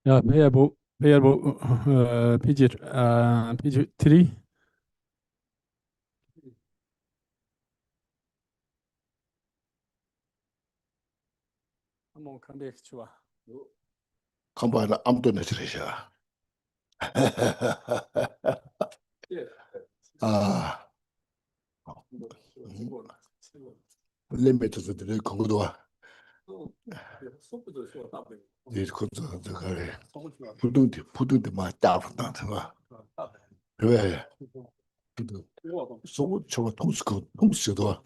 Yeah, payable, page 3. 한번 간대 좋아. 컴바이너 아무도 내지르셔. 아, 리미트도 되게 공부도 이 것도 저거래. 부등대 막 따분다 봐. 왜? 부등. 저거 통수도.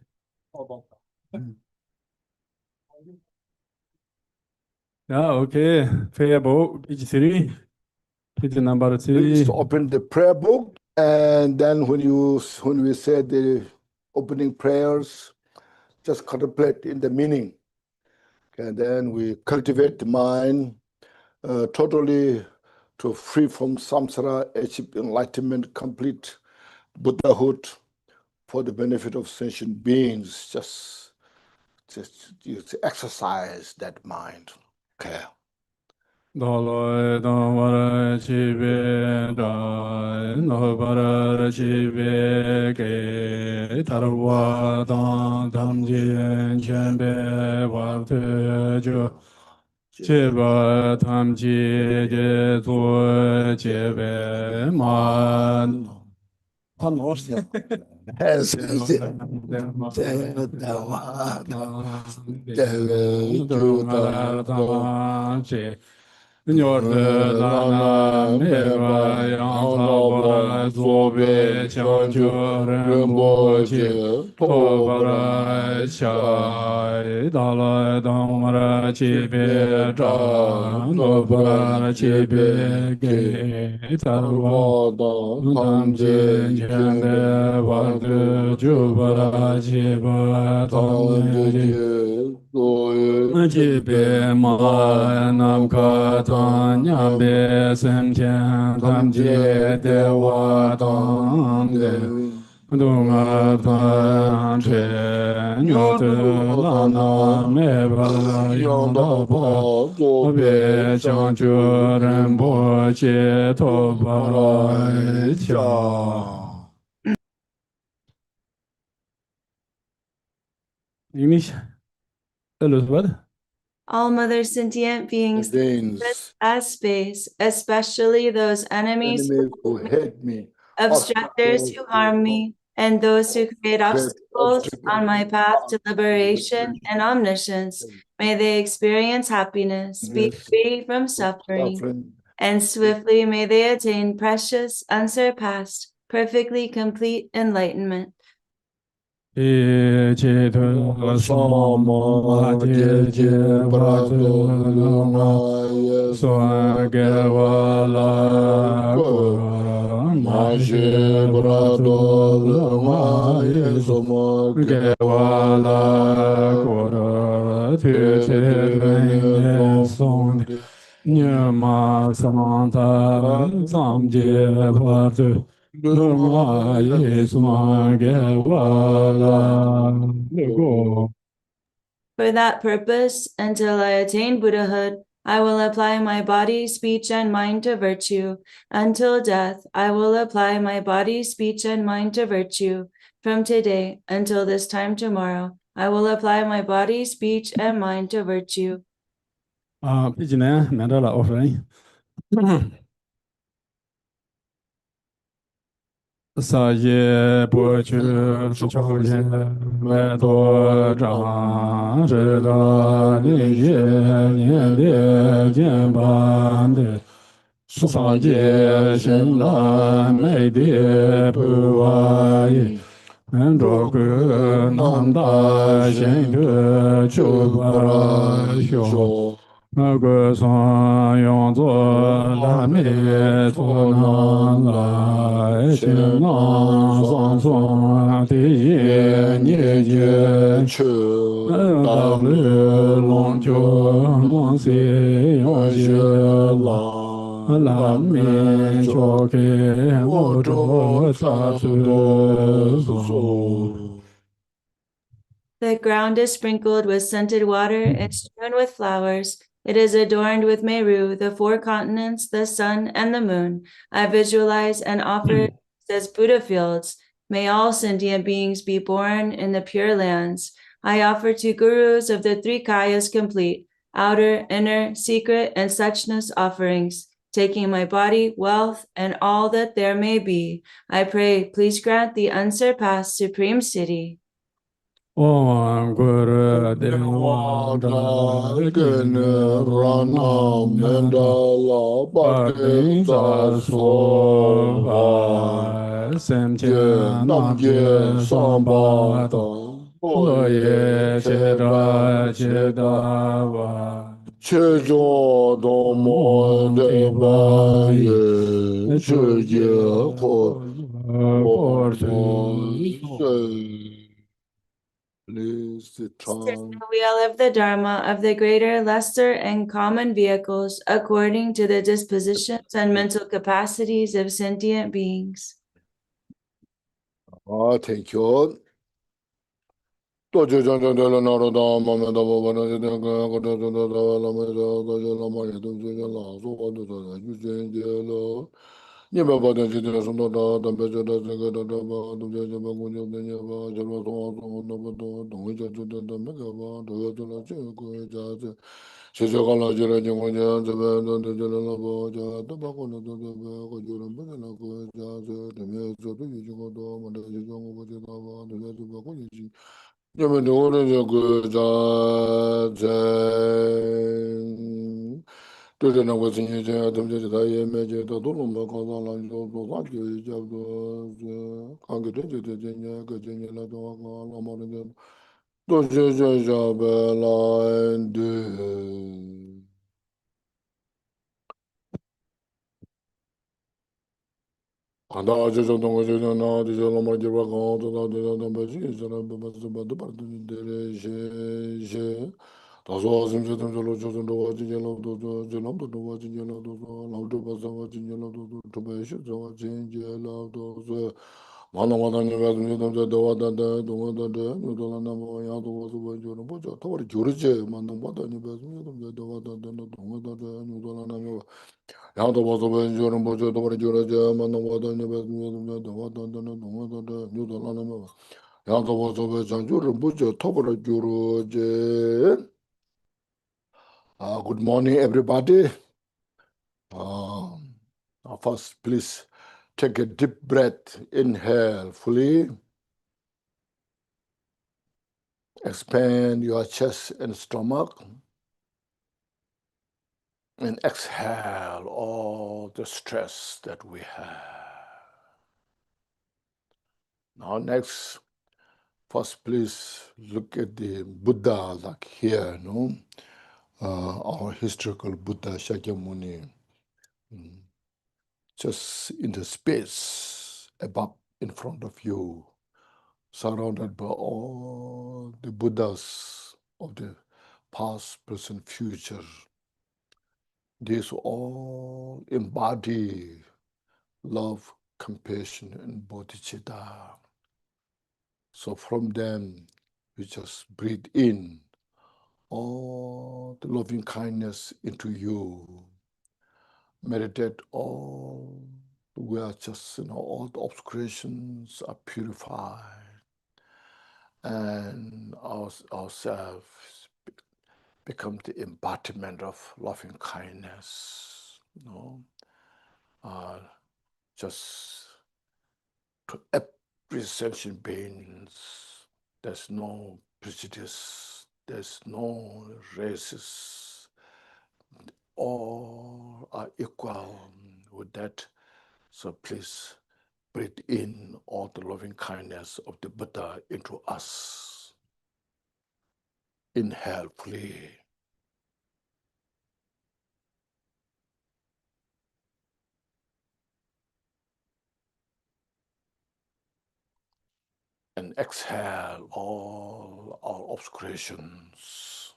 Yeah, okay. Payable, page 3. Page number Please 3. open the prayer book, and then when we say the opening prayers, just contemplate in the meaning, and then we cultivate the mind totally to free from samsara, achieve enlightenment, complete Buddhahood for the benefit of sentient beings. Just exercise that mind. Okay. Doloi donwara chibe dai nobara chibe ge tarwa dan damji chenbe wa te jo chiba tamji ge zo chibe man panos Lana meba yang sabora zobe chancho rinpoche tobara chai dala damara chibe cha nobara chibe ge tarwa tamje chende vadu jubara chiba tamje Jibe ma nam ka tan nyam be sem chen tam je dewa tang de dung a tan che nyo te la na me ba yang da pa be chang chu ren bo che to ba ra cha English what? All mother sentient beings as space, especially those enemies who hate me, obstructors who harm me, and those who create obstacles on my path to liberation and omniscience. May they experience happiness, be free from suffering, and swiftly may they attain precious, unsurpassed, perfectly complete enlightenment. Che tu sama je brado ma so ge wala ko ma je brado ma so ma ge wala ko te che son nyama samanta samje brado For that purpose, until I attain Buddhahood, I will apply my body, speech, and mind to virtue. Until death, I will apply my body, speech, and mind to virtue. From today until this time tomorrow, I will apply my body, speech, and mind to virtue. Sa ye po chu chou ye me to zhang zhi da ni ye nian de jian ban de su sa ye shen la mei de pu wa ye en zhuo gu nan da xian de qiu ba ra xiu 那个山羊座南美座南来，西南上双地野年年去，大绿龙角光西洋西郎，南面交给我着大子松。 The ground is sprinkled with scented water and strewn with flowers. It is adorned with Meru, the four continents, the sun, and the moon. I visualize and offer as Buddha fields. May all sentient beings be born in the Pure Lands. I offer to gurus of the three kayas complete, outer, inner, secret, and suchness offerings, taking my body, wealth, and all that there may be. I pray, please grant the unsurpassed supreme city. Om Guru Dewa Gana Rana Mandala Bhakti Soha Semchen Namje Sambata Loye Cheda Chedava Chejo Domo Deva Ye Cheje Ko Please the The wheel of the Dharma of the greater, lesser, and common vehicles according to the dispositions and mental capacities of sentient beings. Thank you. Good morning, everybody. First, please take a deep breath. Inhale fully. Expand your chest and stomach. And exhale all the stress that we have. Now next, first please look at the Buddha like here, no? Our historical Buddha Shakyamuni. Just in the space above in front of you, surrounded by all the Buddhas of the past, present, future. These all embody love, compassion, and bodhicitta. So from them, we just breathe in all the loving kindness into you. Meditate all, we are just, all the obscurations are purified. And ourselves become the embodiment of loving kindness, just to every sentient beings. There's no prejudice, there's no races. All are equal with that. So please breathe in all the loving kindness of the Buddha into us. Inhale fully. And exhale all our obscurations.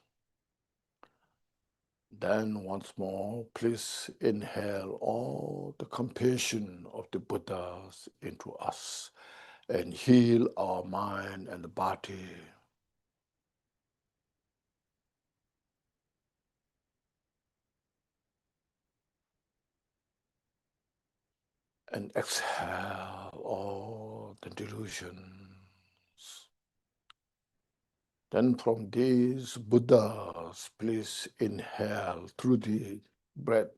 Then once more, please inhale all the compassion of the Buddhas into us and heal our mind and the body. And exhale all the delusions. Then from these Buddhas, please inhale through the breath.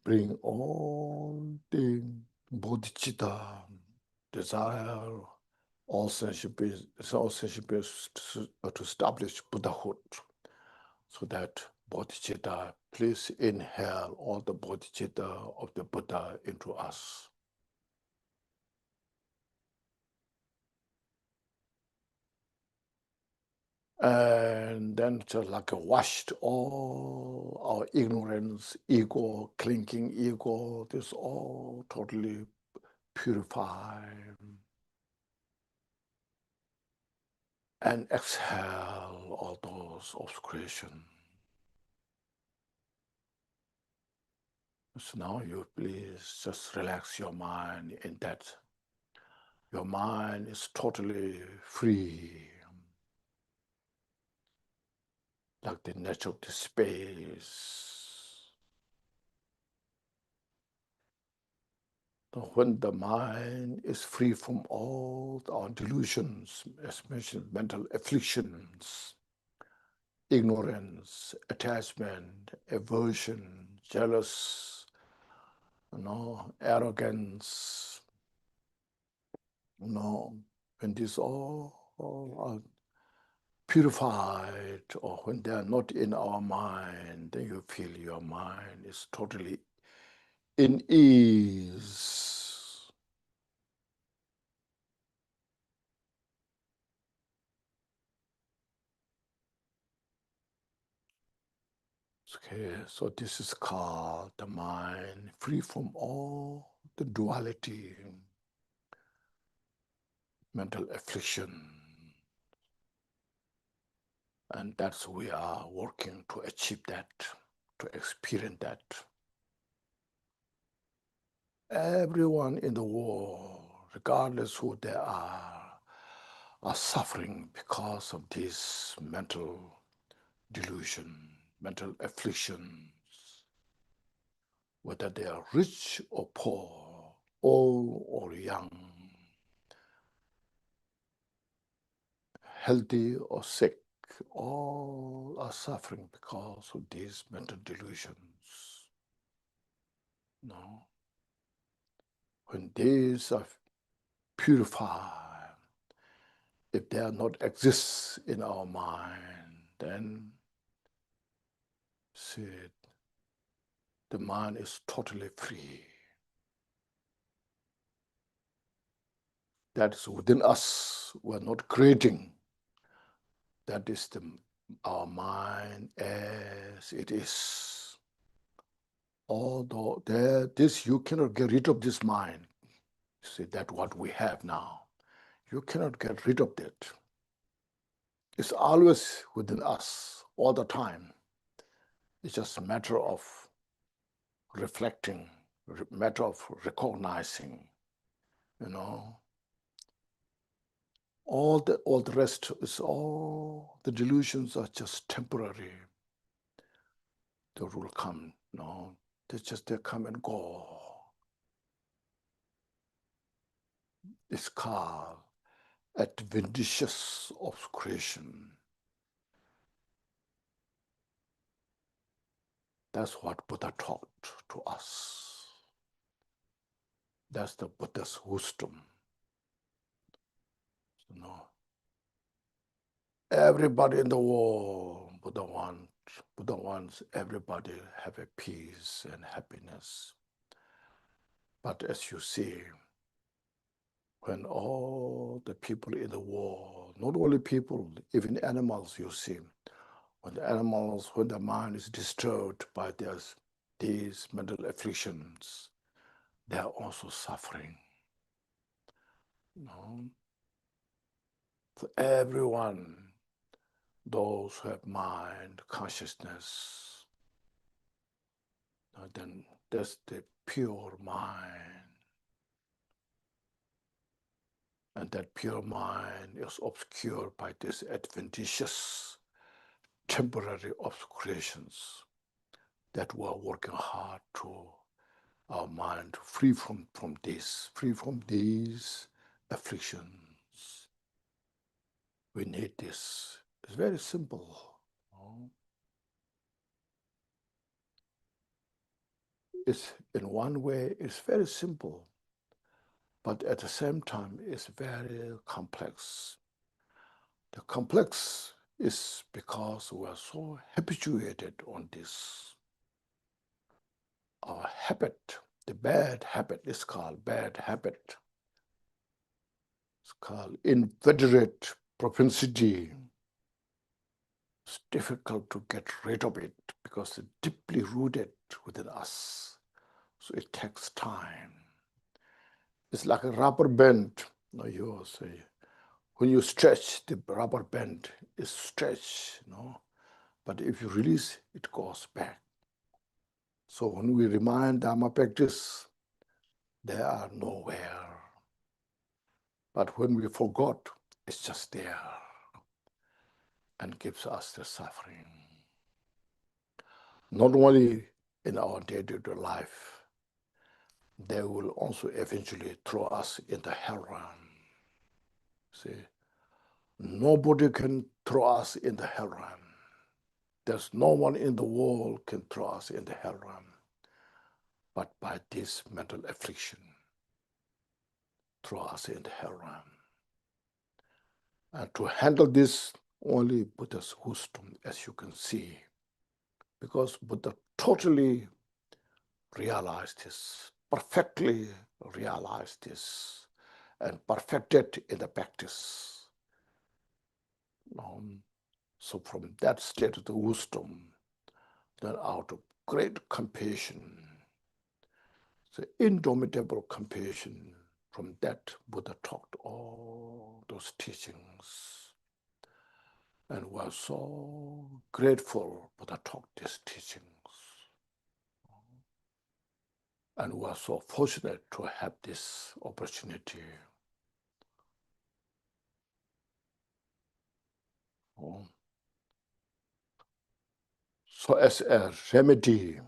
Bring all the bodhicitta, desire, all sensibleness to establish Buddhahood. So that bodhicitta, please inhale all the bodhicitta of the Buddha into us. And then just like washed all our ignorance, ego, clinking ego, this all totally purified. And exhale all those obscuration. So now you please just relax your mind in that. Your mind is totally free. Like the nature of the space. So when the mind is free from all our delusions, as mentioned, mental afflictions, ignorance, attachment, aversion, jealous, arrogance, when these all are purified, or when they are not in our mind, then you feel your mind is totally in ease. Okay, so this is called the mind free from all the duality, mental affliction. And that's we are working to achieve that, to experience that. Everyone in the world, regardless who they are suffering because of this mental delusion, mental afflictions, whether they are rich or poor, old or young, healthy or sick, all are suffering because of these mental delusions. No. When these are purified, if they are not exist in our mind, then see, the mind is totally free. That is within us. We're not creating. That is our mind as it is. Although you cannot get rid of this mind. See, that's what we have now. You cannot get rid of it. It's always within us, all the time. It's just a matter of reflecting, a matter of recognizing, All the rest is all the delusions are just temporary. They will come, they come and go. It's called adventitious obscuration. That's what Buddha taught to us. That's the Buddha's wisdom. Everybody in the world, Buddha wants everybody have a peace and happiness. But as you see, when all the people in the world, not only people, even animals you see, when the mind is disturbed by these mental afflictions, they are also suffering. For everyone, those who have mind, consciousness, then that's the pure mind. And that pure mind is obscured by these adventitious temporary obscurations that we are working hard to our mind free from these afflictions. We need this. It's very simple. It's in one way, it's very simple, but at the same time, it's very complex. The complex is because we are so habituated on this. Our habit, the bad habit is called bad habit. It's called inveterate propensity. It's difficult to get rid of it because it's deeply rooted within us. So it takes time. It's like a rubber band. You say, when you stretch, the rubber band is stretched, but if you release, it goes back. So when we remind Dharma practice, they are nowhere. But when we forgot, it's just there and gives us the suffering. Not only in our day-to-day life, they will also eventually throw us in the hell realm. See, nobody can throw us in the hell realm. There's no one in the world can throw us in the hell realm, but by this mental affliction, throw us in the hell realm. And to handle this, only Buddha's wisdom, as you can see, because Buddha totally realized this, perfectly realized this, and perfected in the practice. So from that state of the wisdom, then out of great compassion, the indomitable compassion, from that Buddha taught all those teachings. And we're so grateful Buddha taught these teachings. And we're so fortunate to have this opportunity. So as a remedy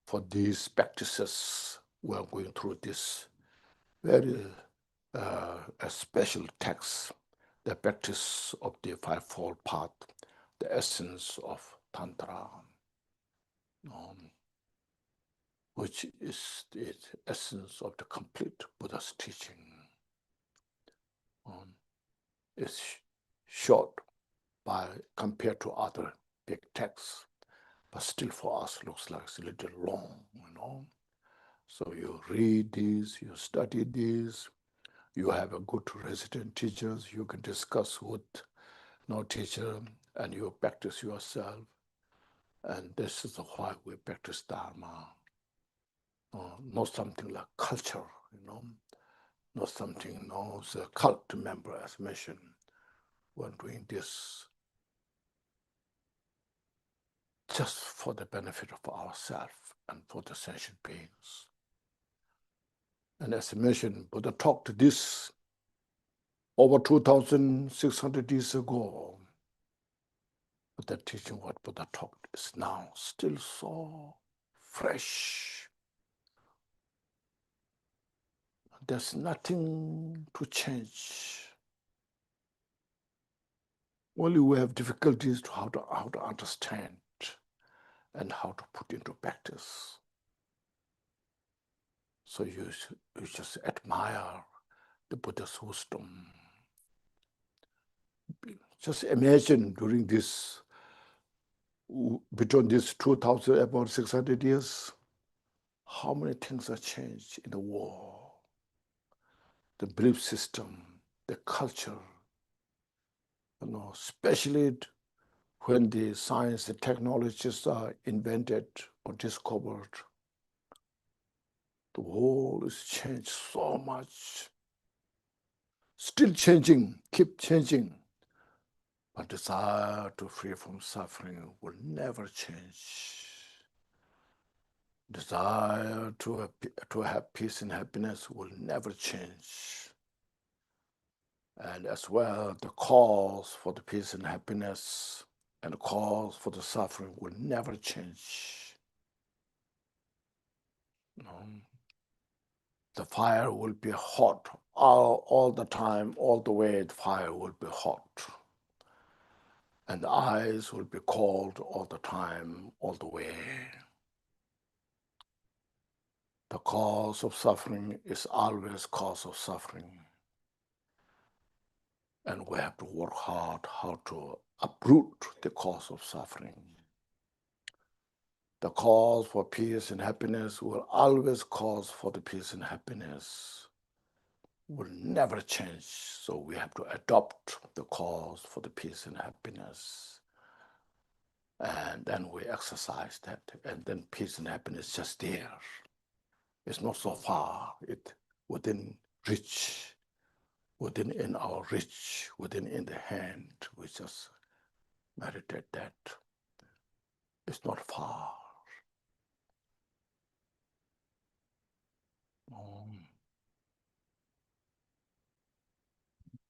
for these practices, we're going through this very a special text, the practice of the fivefold path, the essence of Tantra, which is the essence of the complete Buddha's teaching. It's short compared to other big texts, but still for us looks like it's a little long, So you read this, you study this, you have a good resident teachers, you can discuss with no teacher, and you practice yourself. And this is why we practice Dharma. Not something like culture, not something, it's a cult member as mentioned. We're doing this just for the benefit of ourselves and for the sentient beings. And as I mentioned, Buddha talked this over 2,600 years ago. But the teaching what Buddha taught is now still so fresh. There's nothing to change. Only we have difficulties to how to understand and how to put into practice. So you just admire the Buddha's wisdom. Just imagine during this, between these 2,000, about 600 years, how many things have changed in the world. The belief system, the culture, especially when the science, the technologies are invented or discovered. The world has changed so much. Still changing, keep changing. But desire to free from suffering will never change. Desire to have peace and happiness will never change. And as well, the cause for the peace and happiness and the cause for the suffering will never change. The fire will be hot all the time, all the way. The fire will be hot. And the eyes will be cold all the time, all the way. The cause of suffering is always cause of suffering. And we have to work hard how to uproot the cause of suffering. The cause for peace and happiness will always cause for the peace and happiness. Will never change. So we have to adopt the cause for the peace and happiness. And then we exercise that. And then peace and happiness just there. It's not so far. It's within reach. Within in our reach. Within in the hand. We just meditate that. It's not far.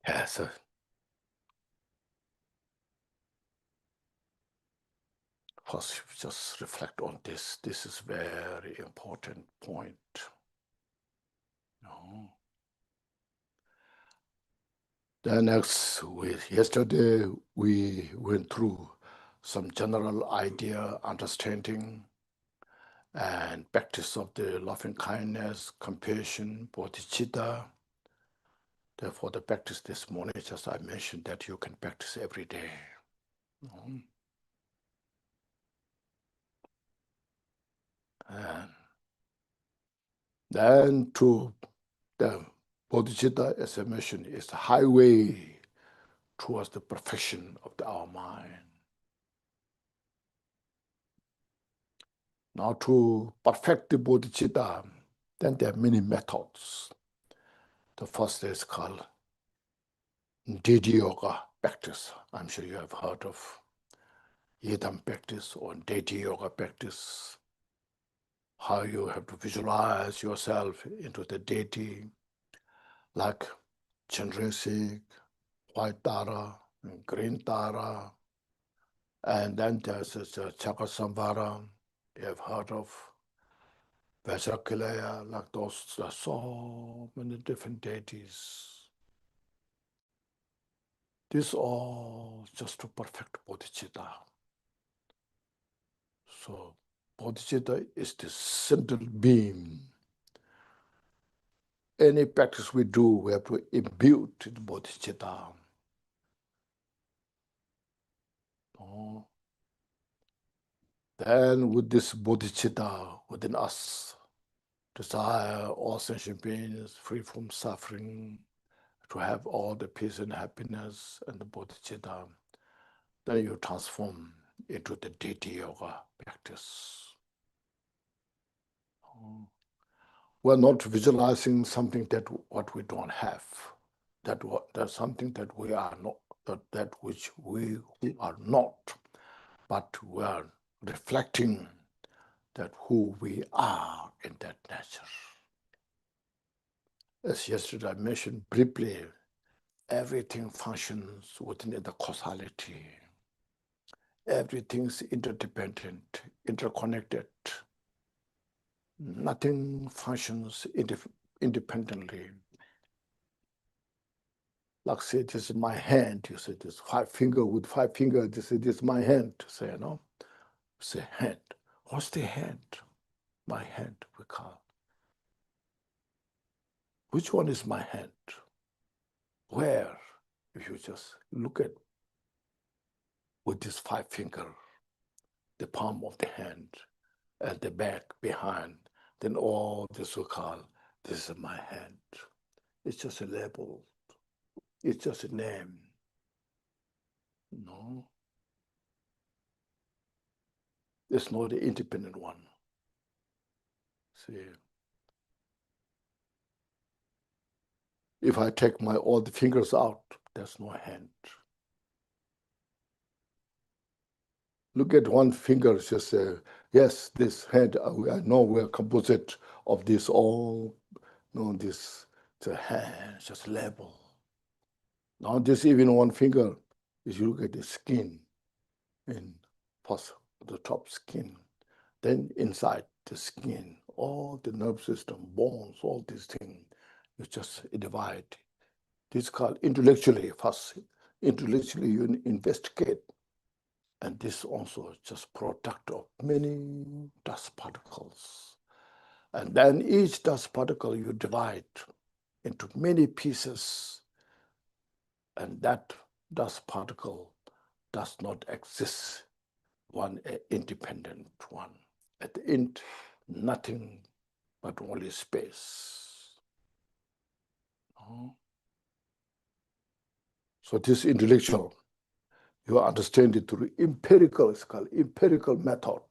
Yes. First, just reflect on this. This is very important point. Then next, yesterday we went through some general idea, understanding, and practice of the loving kindness, compassion, bodhicitta. Therefore, the practice this morning, just I mentioned that you can practice every day. And then to the bodhicitta, as I mentioned, is the highway towards the perfection of our mind. Now to perfect the bodhicitta, then there are many methods. The first is called Didi Yoga practice. I'm sure you have heard of Yidam practice or Didi Yoga practice. How you have to visualize yourself into the deity, like Chandrisik, white Tara, and green Tara. And then there's Chakasamvara. You have heard of Vajrakilaya, like those. There are so many different deities. This all just to perfect bodhicitta. So bodhicitta is the central beam. Any practice we do, we have to imbue the bodhicitta. Then with this bodhicitta within us, desire all sentient beings free from suffering, to have all the peace and happiness and the bodhicitta, then you transform into the deity yoga practice. We're not visualizing something that what we don't have, that's something that we are not, that which we are not, but we are reflecting that who we are in that nature. As yesterday I mentioned briefly, everything functions within the causality. Everything's interdependent, interconnected. Nothing functions independently. Like say, this is my hand. You say this 5 finger with 5 fingers. This is my hand. Say, no. Say hand. What's the hand? My hand, we call. Which one is my hand? Where? If you just look at with this 5 finger, the palm of the hand, and the back behind, then all this we call, this is my hand. It's just a label. It's just a name. No. It's not the independent one. See. If I take all the fingers out, there's no hand. Look at one finger, just say, yes, this hand, I know we're composite of this all, this, the hand, just label. Now this even one finger, if you look at the skin, in first the top skin, then inside the skin all the nerve system, bones, all these things. You just divide. This is called intellectually first. Intellectually, you investigate. And this also just product of many dust particles. And then each dust particle you divide into many pieces. And that dust particle does not exist, one independent one. At the end, nothing but only space. So this intellectual, you understand it through empirical, it's called empirical method.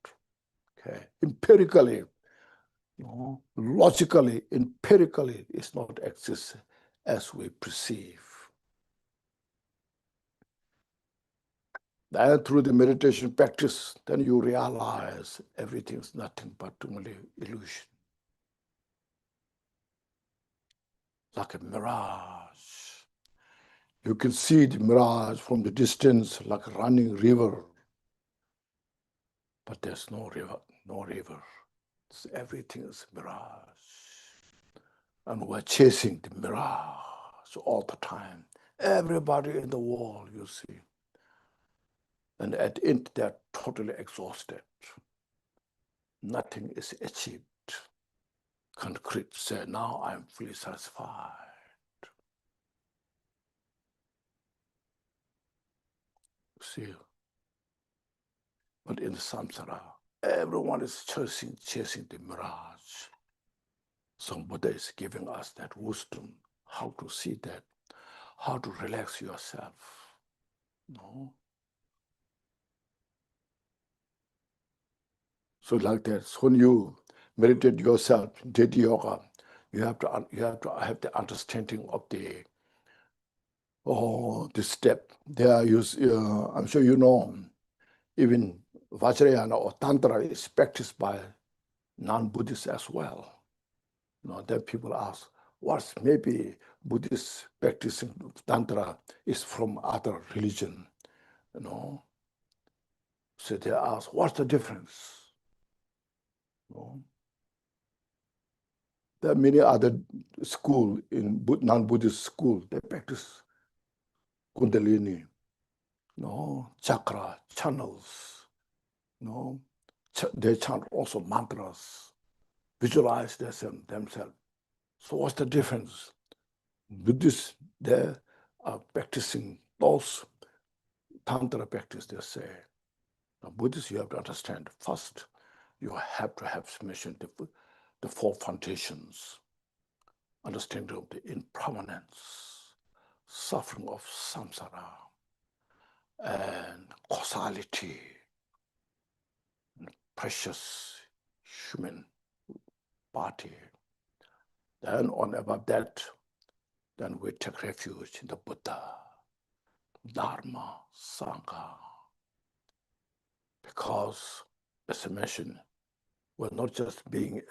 Okay, empirically, logically, empirically, it's not exist as we perceive. Then through the meditation practice, then you realize everything's nothing but only illusion. Like a mirage. You can see the mirage from the distance like a running river. But there's no river, no river. Everything is mirage. And we're chasing the mirage all the time. Everybody in the world, you see. And at the end, they're totally exhausted. Nothing is achieved. Concrete say, now I'm fully satisfied. See? But in the samsara, everyone is chasing the mirage. Some Buddha is giving us that wisdom, how to see that, how to relax yourself. No? So like that, when you meditate yourself, did yoga, you have to have the understanding of the step. There I'm sure you know, even Vajrayana or Tantra is practiced by non-Buddhists as well. Then people ask, what's maybe Buddhist practicing Tantra is from other religion, So they ask, what's the difference? There are many other schools in non-Buddhist school, they practice Kundalini, chakra, channels, they chant also mantras, visualize themselves. So what's the difference? Buddhists, they are practicing those Tantra practice, they say. Now, Buddhists, you have to understand, first, you have to have mentioned the four foundations, understanding of the impermanence, suffering of samsara, and causality, and precious human body. Then on above that, then we take refuge in the Buddha, Dharma, Sangha. Because, as I mentioned, we're not just being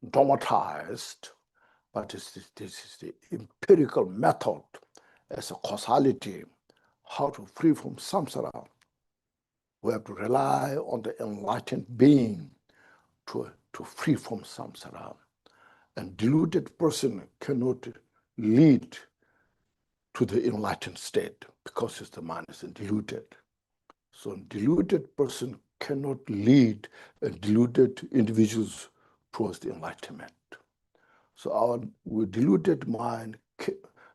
dogmatized, but this is the empirical method as a causality, how to free from samsara. We have to rely on the enlightened being to free from samsara. And deluded person cannot lead to the enlightened state because the mind is deluded. So a deluded person cannot lead deluded individuals towards the enlightenment. So our deluded mind,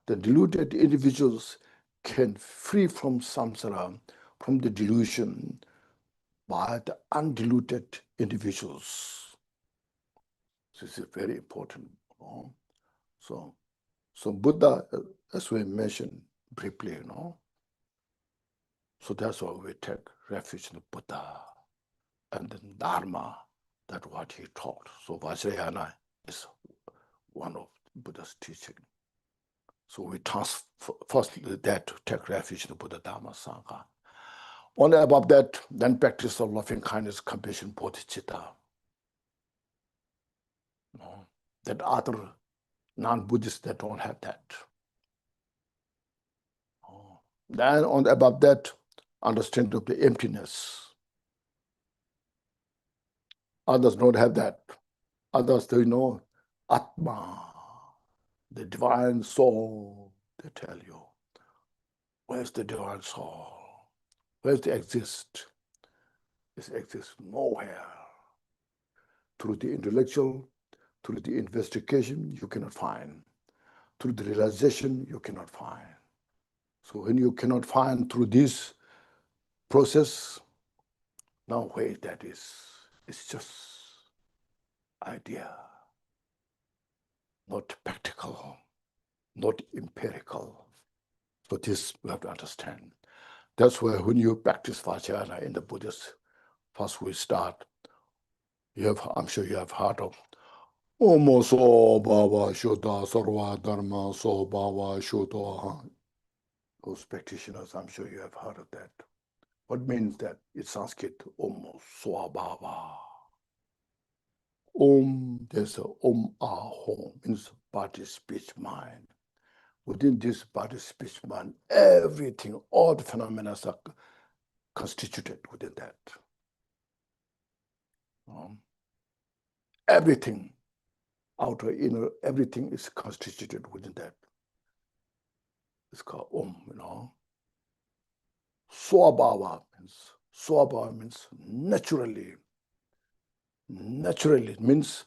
the deluded individuals can free from samsara, from the delusion, by the undiluted individuals. This is very important. So Buddha, as we mentioned briefly, so that's why we take refuge in the Buddha and the Dharma, that's what he taught. So Vajrayana is one of Buddha's teaching. So we first that to take refuge in the Buddha, Dharma, Sangha. Only above that, then practice of loving kindness, compassion, bodhicitta. That other non-Buddhists that don't have that. Then on above that, understand of the emptiness. Others don't have that. Others, they know Atma, the divine soul. They tell you, where's the divine soul? Where's it exist? It exists nowhere. Through the intellectual, through the investigation, you cannot find. Through the realization, you cannot find. So when you cannot find through this process, now where that is, it's just idea, not practical, not empirical. So this we have to understand. That's where when you practice Vajrayana in the Buddhist, first we start. I'm sure you have heard of Om So Bhava Shuddha Sarva Dharma So Bhava Shuddha. Those practitioners, I'm sure you have heard of that. What means that? It's Sanskrit, Om Swabhava. Om, there's a Om Ahom, means body, speech, mind. Within this body, speech, mind, everything, all the phenomena are constituted within that. Everything, outer, inner, everything is constituted within that. It's called Om, Swabhava means naturally. Naturally means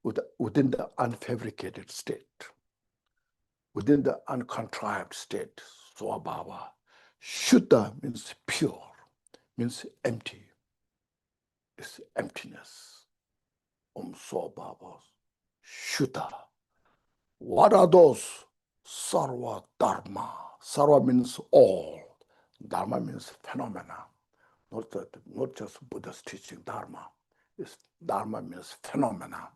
within the unfabricated state, within the uncontrived state, Swabhava. Shuddha means pure, means empty. It's emptiness. Om Swabhava. Shuddha. What are those? Sarva Dharma. Sarva means all. Dharma means phenomena. Not just Buddha's teaching, Dharma. Dharma means phenomena.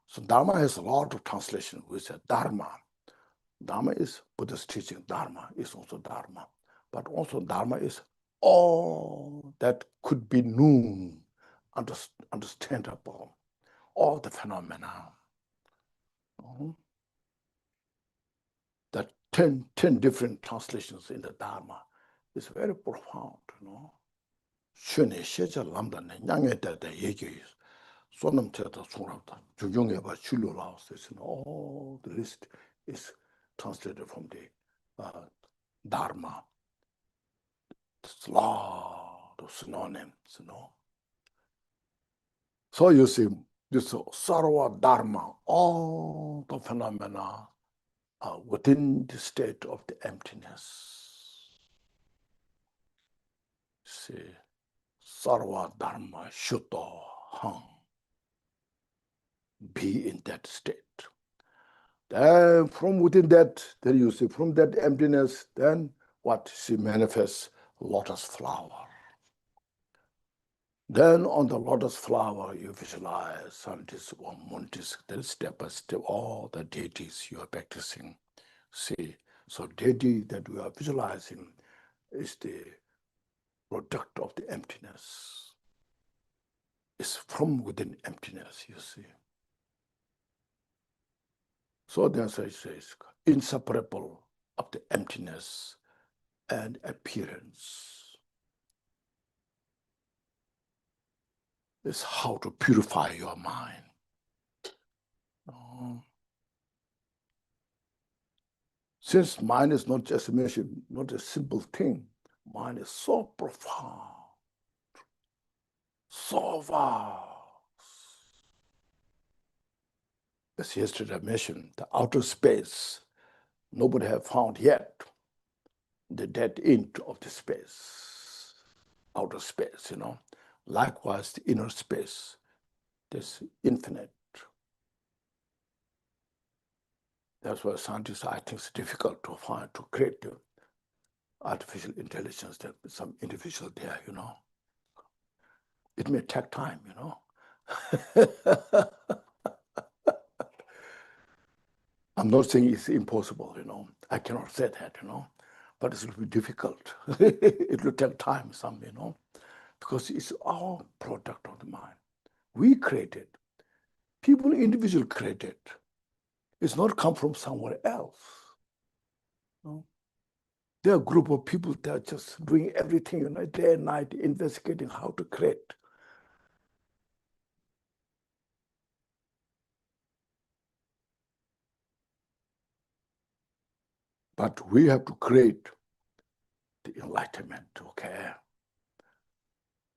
So Dharma has a lot of translation. We say Dharma. Dharma is Buddha's teaching. Dharma is also Dharma. But also Dharma is all that could be known, understandable, all the phenomena. That 10 different translations in the Dharma is very profound, Shune shecha lambda ne nyange tata yeke sonam teta sunrabda jugyonge ba chulo laos. All the list is translated from the Dharma. There's a lot of synonyms, So you see, this Sarva Dharma, all the phenomena are within the state of the emptiness. See, Sarva Dharma Shuddha Hang. Be in that state. Then from within that, then you see, from that emptiness, then what? She manifests lotus flower. Then on the lotus flower, you visualize Santis or Muntis, then step by step, all the deities you are practicing. See, so deity that we are visualizing is the product of the emptiness. It's from within emptiness, you see. So that's why it says, inseparable of the emptiness and appearance. Is how to purify your mind. Since mind is not just a machine, not a simple thing, mind is so profound, so vast. As yesterday I mentioned, the outer space, nobody have found yet the dead end of the space, outer space, Likewise, the inner space, this infinite. That's why scientists, I think, it's difficult to find, to create the artificial intelligence, that some individual there, It may take time, I'm not saying it's impossible, I cannot say that, but it will be difficult. It will take time, because it's all product of the mind. We created, people, individual created. It's not come from somewhere else. There are a group of people that are just doing everything, day and night, investigating how to create. But we have to create the enlightenment, okay?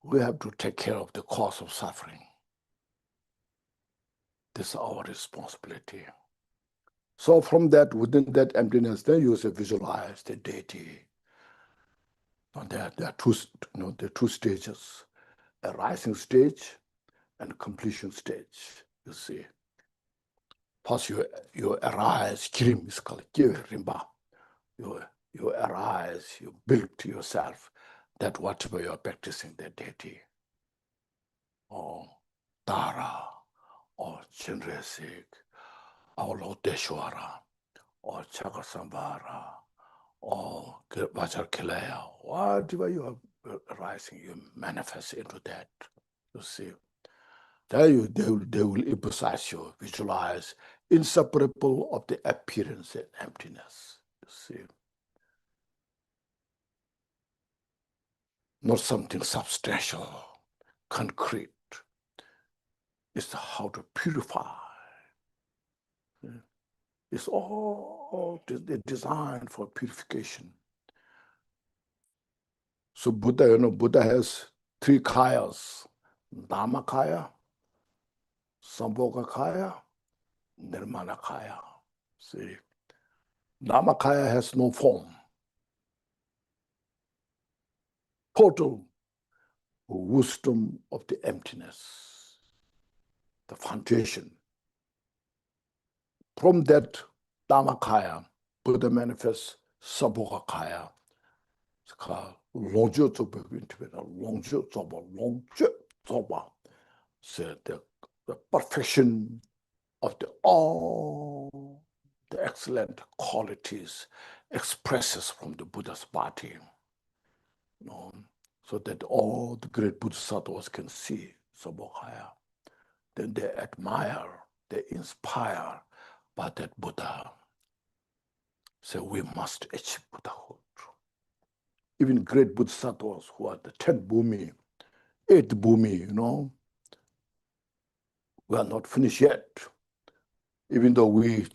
We have to take care of the cause of suffering. This is our responsibility. So from that, within that emptiness, then you visualize the deity. And there are two stages, a rising stage and a completion stage, you see. First you arise, kirim is called rimba. You arise, you build to yourself that whatever you're practicing, the deity, or Tara, or Chandresik, or Lodeshwara, or Chakasambhara, or Vajrakhilaya, whatever you are rising, you manifest into that, you see. There they will emphasize you, visualize, inseparable of the appearance and emptiness, you see. Not something substantial, concrete. It's how to purify. It's all designed for purification. So Buddha, Buddha has 3 kayas: Dhammakaya, Sambhogakaya, Nirmanakaya. See, Dhammakaya has no form. Total wisdom of the emptiness, the foundation. From that Dhammakaya, Buddha manifests Sambhogakaya. It's called Longzhe Zoba, Longzhe Zoba. So the perfection of all the excellent qualities expresses from the Buddha's body. So that all the great Bodhisattvas can see Sambhogakaya. Then they admire, they inspire by that Buddha. So we must achieve Buddhahood. Even great Bodhisattvas who are the 10th Bhumi, 8th Bhumi, we are not finished yet. Even though we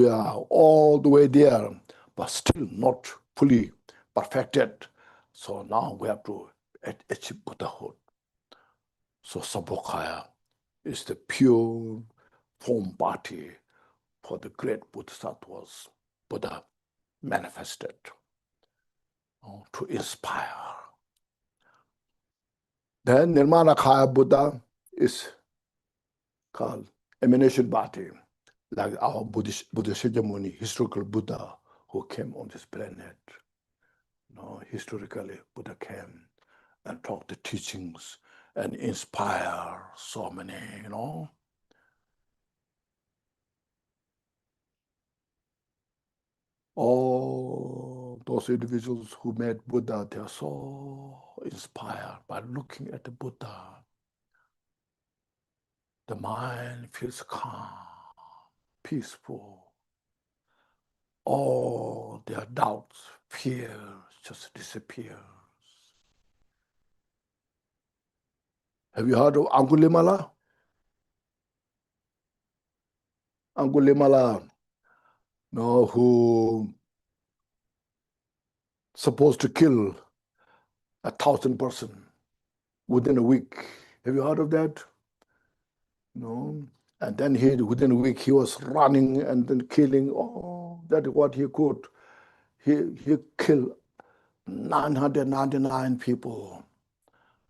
are all the way there, but still not fully perfected. So now we have to achieve Buddhahood. So Sambhogakaya is the pure form body for the great Bodhisattvas Buddha manifested to inspire. Then Nirmanakaya Buddha is called emanation body, like our Buddhist Shakyamuni, historical Buddha who came on this planet. Historically, Buddha came and taught the teachings and inspire so many, All those individuals who met Buddha, they are so inspired by looking at the Buddha. The mind feels calm, peaceful. All their doubts, fears just disappears. Have you heard of Angulimala? Angulimala, who supposed to kill 1,000 persons within a week. Have you heard of that? No. And then within a week, he was running and then killing. That is what he could. He killed 999 people.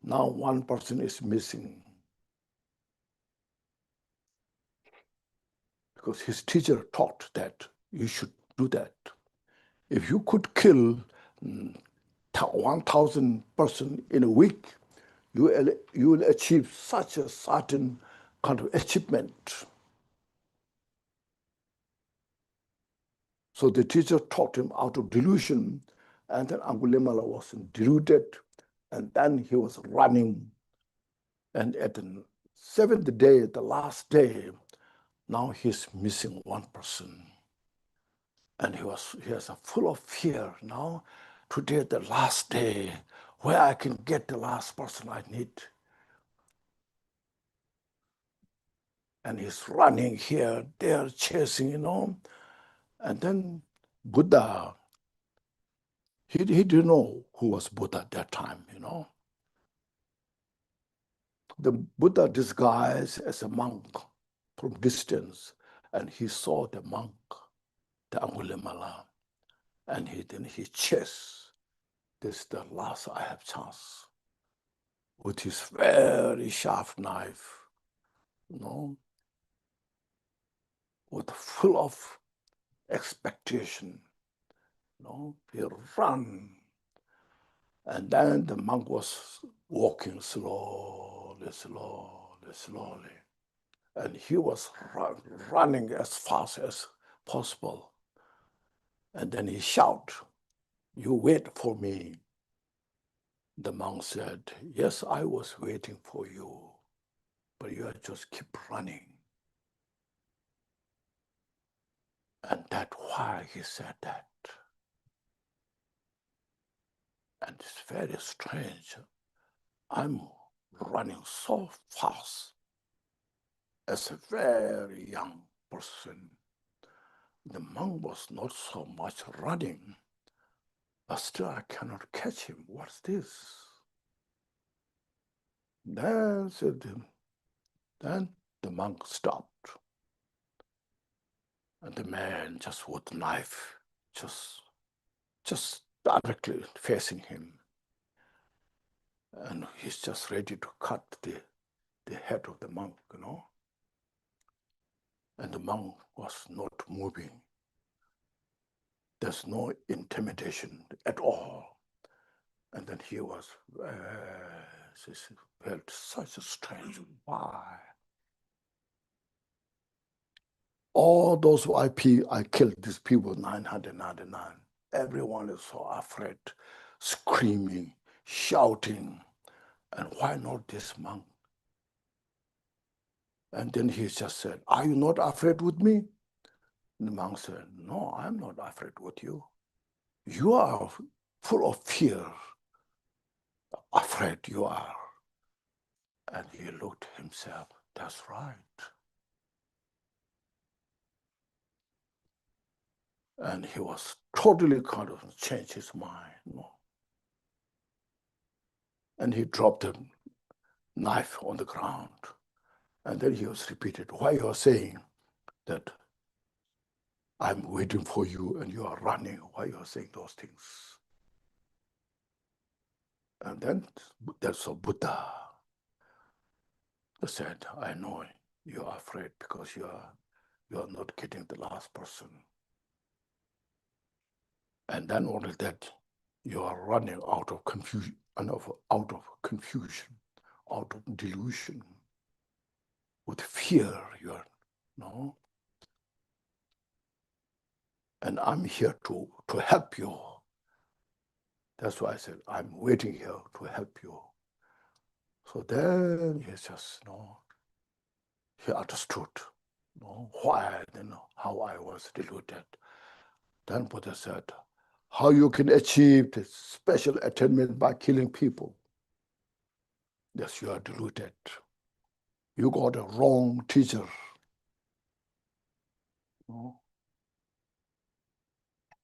Now 1 person is missing. Because his teacher taught that you should do that. If you could kill 1,000 persons in a week, you will achieve such a certain kind of achievement. So the teacher taught him out of delusion, and then Angulimala was deluded, and then he was running. And at the 7th day, the last day, now he's missing 1 person. And he was full of fear. Now, today, the last day, where I can get the last person I need. And he's running here, there, chasing, And then Buddha He didn't know who was Buddha at that time, you know. The Buddha disguised as a monk from distance, and he saw the monk, the Angulimala, and then he chased. This is the last I have chance. With his very sharp knife, you know, with full of expectation, you know, he ran. And then the monk was walking slowly, and he was running as fast as possible. And then he shouted, "You wait for me." The monk said, "Yes, I was waiting for you, but you just keep running." And that's why he said that. And it's very strange. I'm running so fast as a very young person. The monk was not so much running, but still I cannot catch him. What's this? Then the monk stopped. And the man just with the knife, just directly facing him. And he's just ready to cut the head of the monk, you know. And the monk was not moving. There's no intimidation at all. And then he was felt such a strange, why? All those I killed these people, 999. Everyone is so afraid, screaming, shouting. And why not this monk? And then he just said, "Are you not afraid with me?" And the monk said, "No, I'm not afraid with you. You are full of fear. Afraid you are." And he looked at himself, that's right. And he was totally kind of changed his mind. You know? And he dropped the knife on the ground. And then he was repeated, "Why you are saying that I'm waiting for you and you are running? Why you are saying those things?" And then that's a Buddha. He said, "I know you are afraid because you are not getting the last person. And then only that you are running out of confusion, out of delusion, with fear. You are, no. And I'm here to help you. That's why I said, I'm waiting here to help you." So then he just, he understood, why, how I was deluded. Then Buddha said, how you can achieve this special attainment by killing people. Yes, you are deluded. You got a wrong teacher.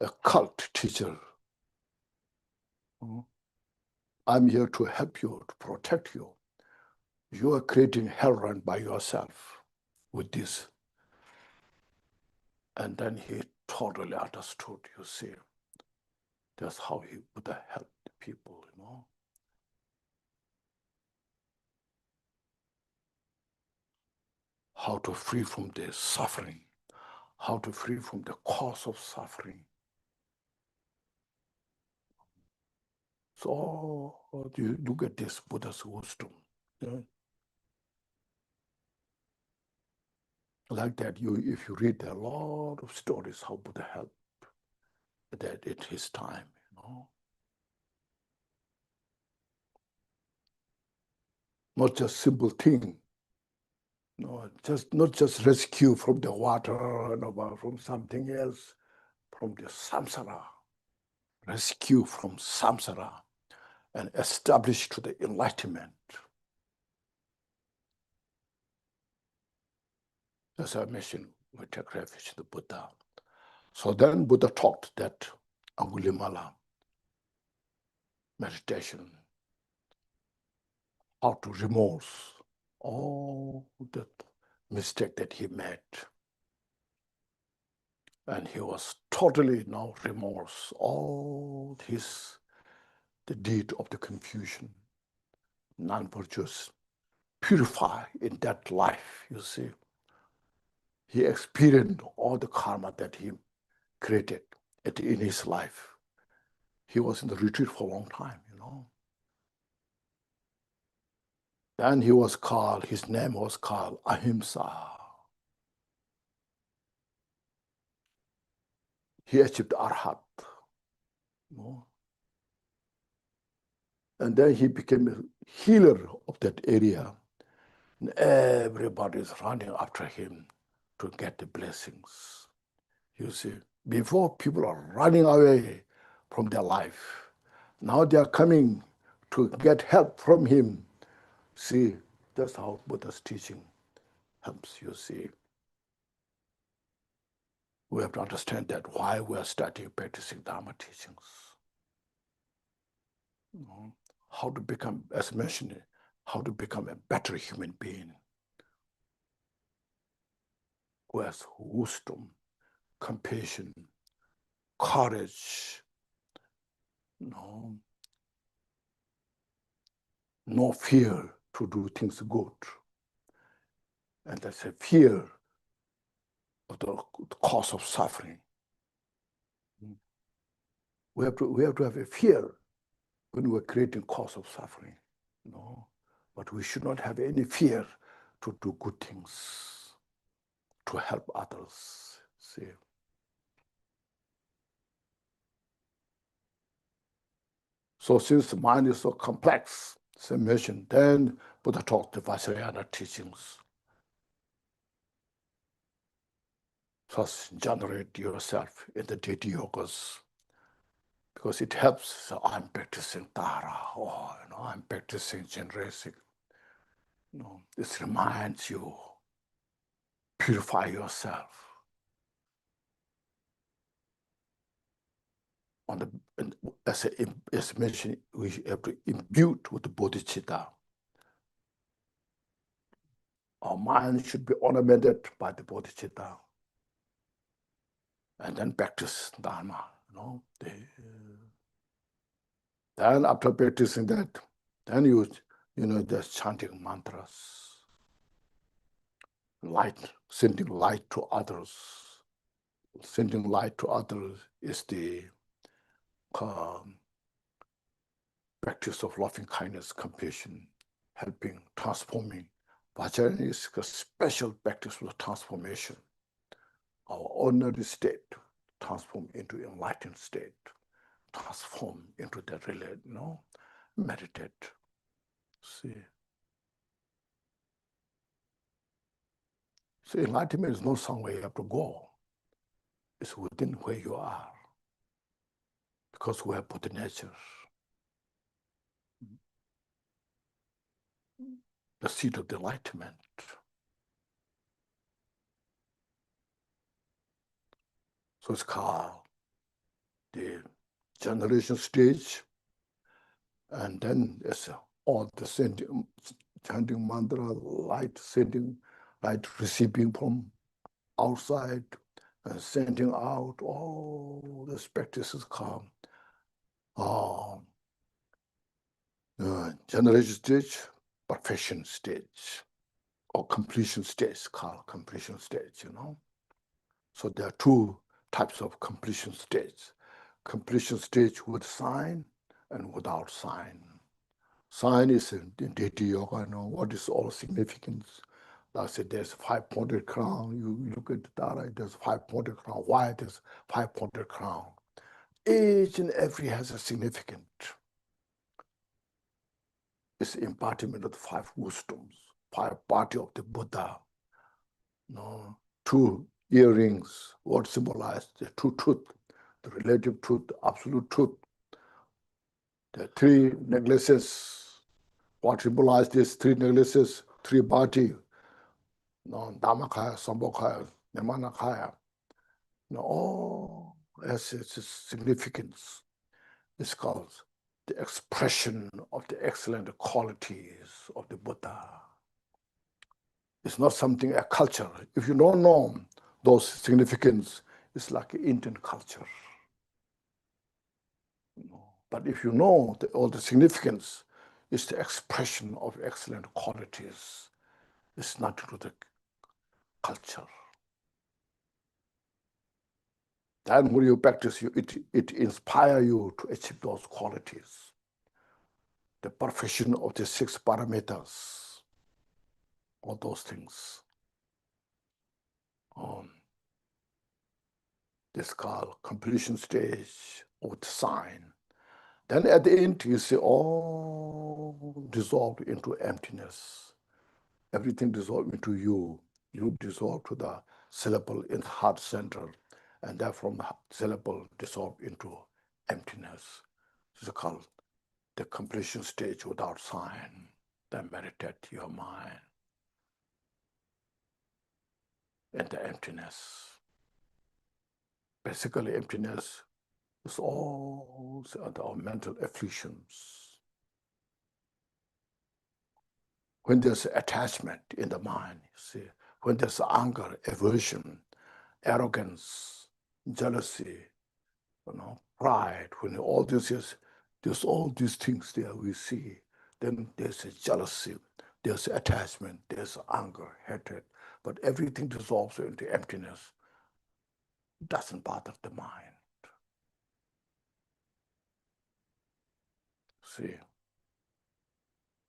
A cult teacher. I'm here to help you, to protect you. You are creating hell run by yourself with this. And then he totally understood, you see. That's how he would help the people, How to free from the suffering, how to free from the cause of suffering. So you look at this Buddha's wisdom. Like that, if you read a lot of stories how Buddha helped that at his time, Not just simple thing. Not just rescue from the water, from something else, from the samsara. Rescue from samsara and establish to the enlightenment. As I mentioned, we take refuge in the Buddha. So then Buddha taught that Angulimala, meditation, how to remorse all the mistake that he made. And he was totally now remorse, all the deed of the confusion, non-virtuous, purify in that life, you see. He experienced all the karma that he created in his life. He was in the retreat for a long time, you know. Then he was called, his name was called Ahimsa. He achieved Arhat. You know? And then he became a healer of that area. And everybody is running after him to get the blessings. You see, before people are running away from their life. Now they are coming to get help from him. See, that's how Buddha's teaching helps, you see. We have to understand that why we are starting practicing Dharma teachings. You know, how to become, as mentioned, how to become a better human being who has wisdom, compassion, courage, you know, no fear to do things good. And that's a fear of the cause of suffering. We have to have a fear when we're creating cause of suffering, you know. But we should not have any fear to do good things, to help others. See. So since the mind is so complex, as I mentioned, then Buddha taught the Vajrayana teachings. First, generate yourself in the deity yogas, because it helps. So I'm practicing Tara, or you know, I'm practicing generation. You know, this reminds you, purify yourself. As mentioned, we have to imbue with the bodhicitta. Our mind should be ornamented by the bodhicitta. And then practice Dharma, you know. Then after practicing that, then you know, just chanting mantras, light, sending light to others. Sending light to others is the practice of loving kindness, compassion, helping, transforming. Vajrayana is a special practice for transformation. Our ordinary state transform into enlightened state, transform into the relate, you know, meditate. See. So enlightenment is not somewhere you have to go. It's within where you are. Because we have Buddha nature. The seat of the enlightenment. So it's called the generation stage. And then it's all the chanting mantra, light sending, light receiving from outside and sending out. All these practices come. Generation stage, perfection stage, or completion stage, called completion stage, you know. So there are two types of completion stage. Completion stage with sign and without sign. Sign is in deity yoga, you know, what is all significance. Like I said, there's a 5-pointed crown. You look at the data, there's a 5-pointed crown. Why there's 5-pointed crown? Each and every has a significance. It's embodiment of the 5 wisdoms, 5 body of the Buddha. No, 2 earrings, what symbolize the true truth, the relative truth, the absolute truth. The 3 necklaces, what symbolize these 3 necklaces, 3 body. No, Dhammakaya, Sambhogakaya, Nirmanakaya. No, all has its significance. It's called the expression of the excellent qualities of the Buddha. It's not something, a culture. If you don't know those significance, it's like Indian culture. But if you know all the significance, it's the expression of excellent qualities. It's not to the culture. Then when you practice, it inspires you to achieve those qualities. The perfection of the 6 parameters, all those things. This called completion stage of the sign. Then at the end, you see all dissolved into emptiness. Everything dissolved into you. You dissolve to the syllable in the heart center, and then from the syllable dissolve into emptiness. This is called the completion stage without sign. Then meditate your mind in the emptiness. Basically, emptiness is all our mental afflictions. When there's attachment in the mind, you see, when there's anger, aversion, arrogance, jealousy, pride, when all this is, there's all these things there we see, then there's a jealousy, there's attachment, there's anger, hatred, but everything dissolves into emptiness. It doesn't bother the mind. See?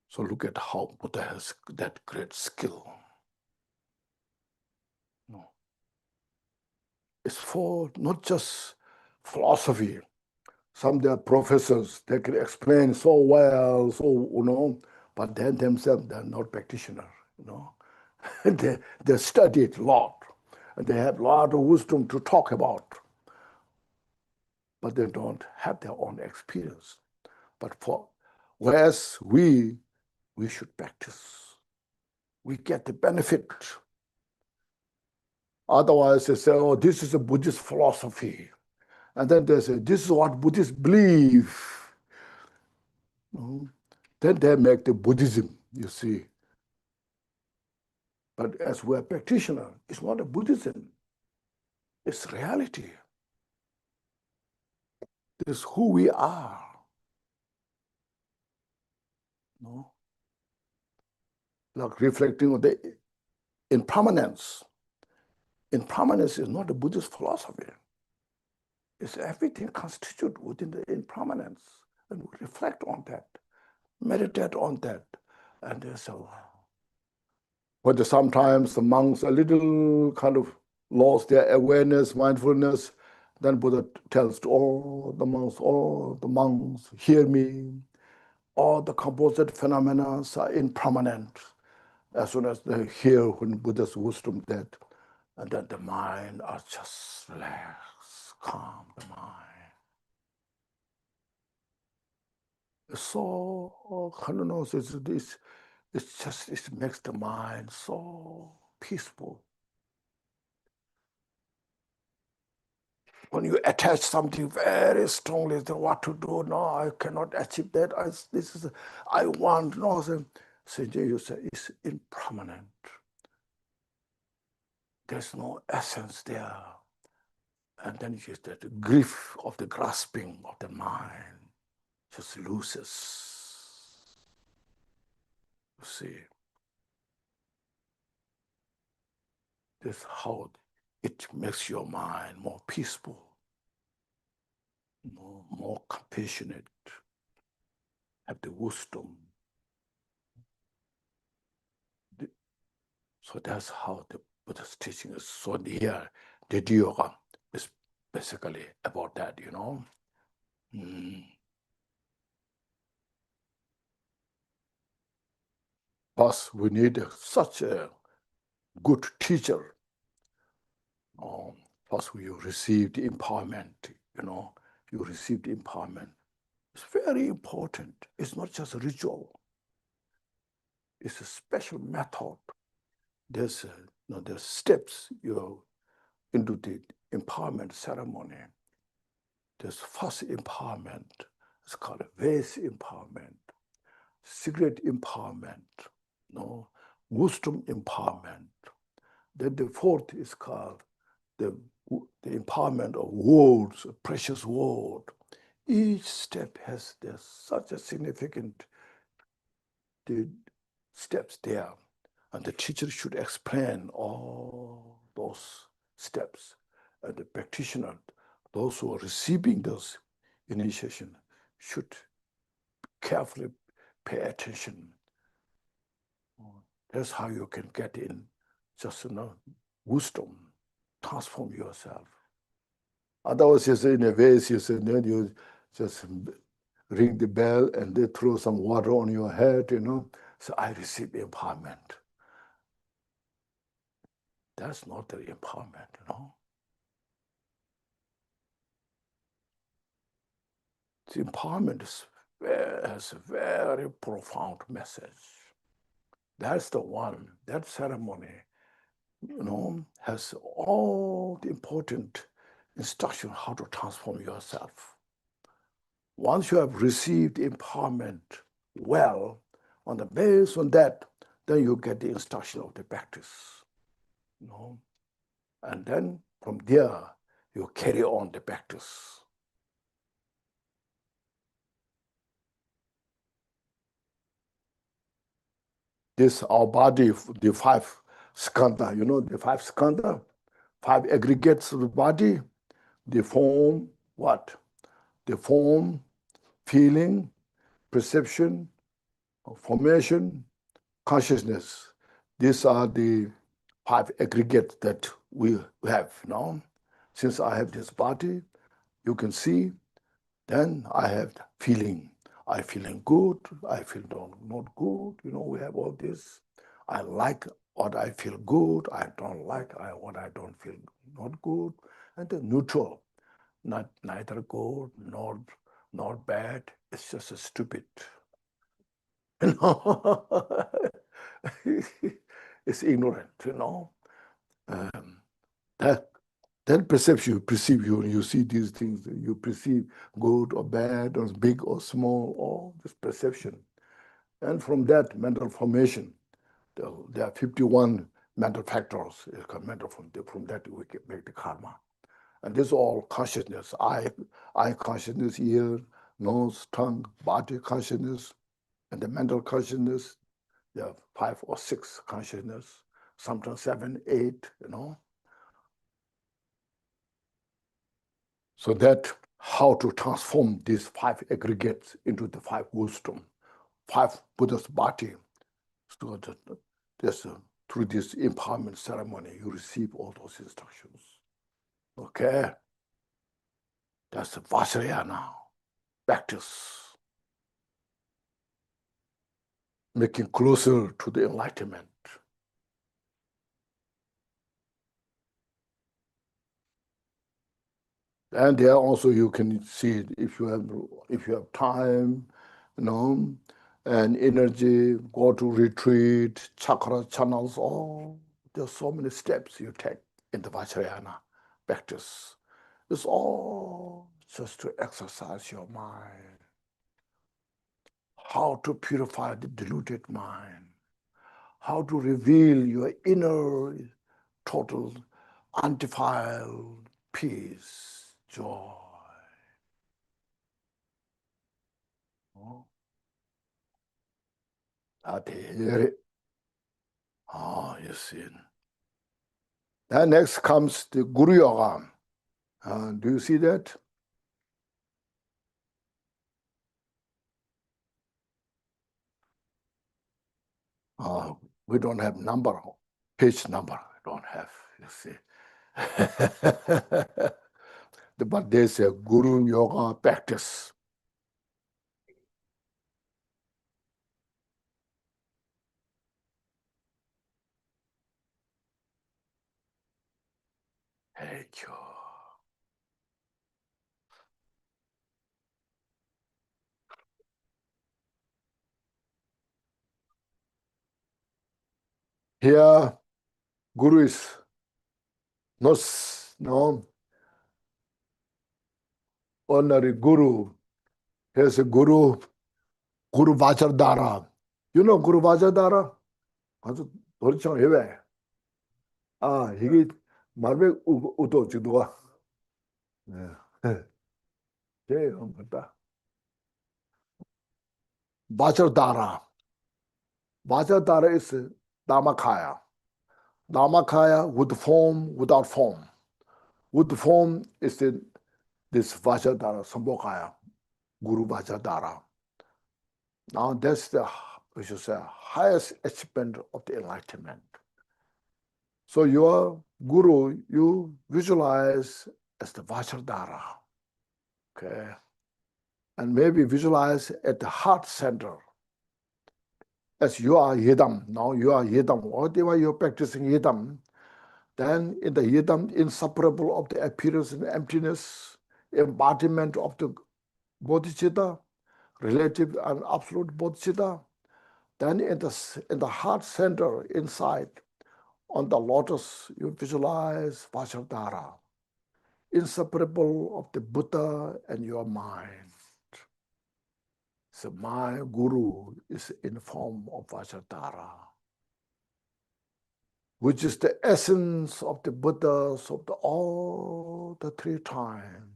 So look at how Buddha has that great skill. It's for not just philosophy. Some there are professors, they can explain so well, but then themselves, they're not practitioners, they studied a lot, and they have a lot of wisdom to talk about, but they don't have their own experience. But whereas we should practice. We get the benefit. Otherwise, they say, oh, this is a Buddhist philosophy. And then they say, this is what Buddhists believe. Then they make the Buddhism, you see. But as we're practitioners, it's not a Buddhism. It's reality. It's who we are. Like reflecting on the impermanence. Impermanence is not a Buddhist philosophy. It's everything constituted within the impermanence. And we reflect on that, meditate on that. And so, but sometimes the monks a little kind of lost their awareness, mindfulness. Then Buddha tells to all the monks, hear me. All the composite phenomena are impermanent. As soon as they hear when Buddha's wisdom that, and then the mind are just relaxed, calm the mind. So, I don't know, it makes the mind so peaceful. When you attach something very strongly to what to do, no, I cannot achieve that. I want, no. So you say it's impermanent. There's no essence there. And then you get the grief of the grasping of the mind just loses. You see, this is how it makes your mind more peaceful, more compassionate, have the wisdom. So that's how the Buddha's teaching is. So here, the yoga is basically about that, Plus, we need such a good teacher. Plus, you received empowerment, you received empowerment. It's very important. It's not just a ritual. It's a special method. There's steps into the empowerment ceremony. There's first empowerment. It's called Vase empowerment, secret empowerment, wisdom empowerment. Then the fourth is called the empowerment of words, a precious word. Each step has such a significant steps there. And the teacher should explain all those steps. And the practitioner, those who are receiving those initiation, should carefully pay attention. That's how you can get in just wisdom, transform yourself. Otherwise, you say in a vase, you just ring the bell and they throw some water on your head, So I receive empowerment. That's not the empowerment, The empowerment has a very profound message. That's the one, that ceremony, has all the important instruction how to transform yourself. Once you have received empowerment well, on the basis on that, then you get the instruction of the practice. And then from there, you carry on the practice. This, our body, the five skandha, the five skandha, five aggregates of the body, they form what? They form feeling, perception, formation, consciousness. These are the five aggregates that we have now. Since I have this body, you can see, then I have feeling. I feeling good, I feel not good, we have all this. I like what I feel good, I don't like what I don't feel not good. And the neutral, neither good nor bad, it's just a stupid. It's ignorant, That perception you perceive, you see these things, you perceive good or bad or big or small, all this perception. And from that mental formation, there are 51 mental factors. From that we can make the karma. And this is all consciousness, eye consciousness, ear, nose, tongue, body consciousness, and the mental consciousness. There are 5 or 6 consciousness, sometimes 7, 8, So that how to transform these 5 aggregates into the 5 wisdom, 5 Buddha's body. So that through this empowerment ceremony, you receive all those instructions. Okay? That's the Vajrayana practice. Making closer to the enlightenment. And there also you can see it if you have time, and energy, go to retreat, chakra channels, there's so many steps you take in the Vajrayana practice. It's all just to exercise your mind. How to purify the deluded mind. How to reveal your inner, total, undefiled peace, joy. You see. And next comes the Guru Yoga. Do you see that? We don't have page number. We don't have, you see. But there's a Guru Yoga practice. Thank you. Here, Guru is not ordinary Guru. Here's a Guru Vajradhara. You know Guru Vajradhara? 아주 도리청 해외. 이게 말에 우도 지도가. 네. 제일 맞다. Vajradhara. Vajradhara is Dhammakaya. Dhammakaya with form, without form. With form is this Vajradhara, Sambhogaya, Guru Vajradhara. Now that's the, we should say, highest achievement of the enlightenment. So your Guru, you visualize as the Vajradhara, okay? And maybe visualize at the heart center as you are Yidam. Now you are Yidam. Whatever you're practicing Yidam, then in the Yidam, inseparable of the appearance and emptiness, embodiment of the bodhicitta, relative and absolute bodhicitta, then in the heart center inside, on the lotus, you visualize Vajradhara, inseparable of the Buddha and your mind. So my Guru is in form of Vajradhara, which is the essence of the Buddhas of all the three times,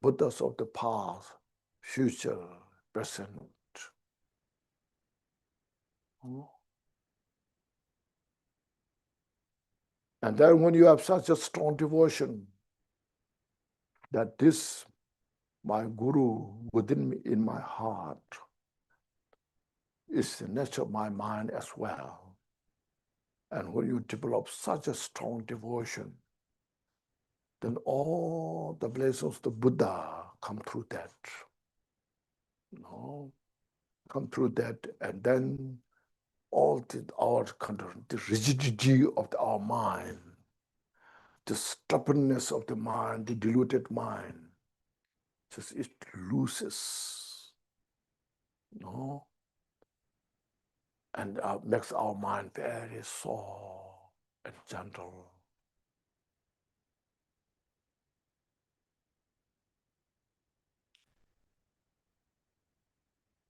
Buddhas of the past, future, present. And then when you have such a strong devotion that this, my Guru within me, in my heart, is the nature of my mind as well. And when you develop such a strong devotion, then all the blessings of the Buddha come through that. Come through that, and then all the rigidity of our mind, the stubbornness of the mind, the deluded mind, just it loses, and makes our mind very soft and gentle.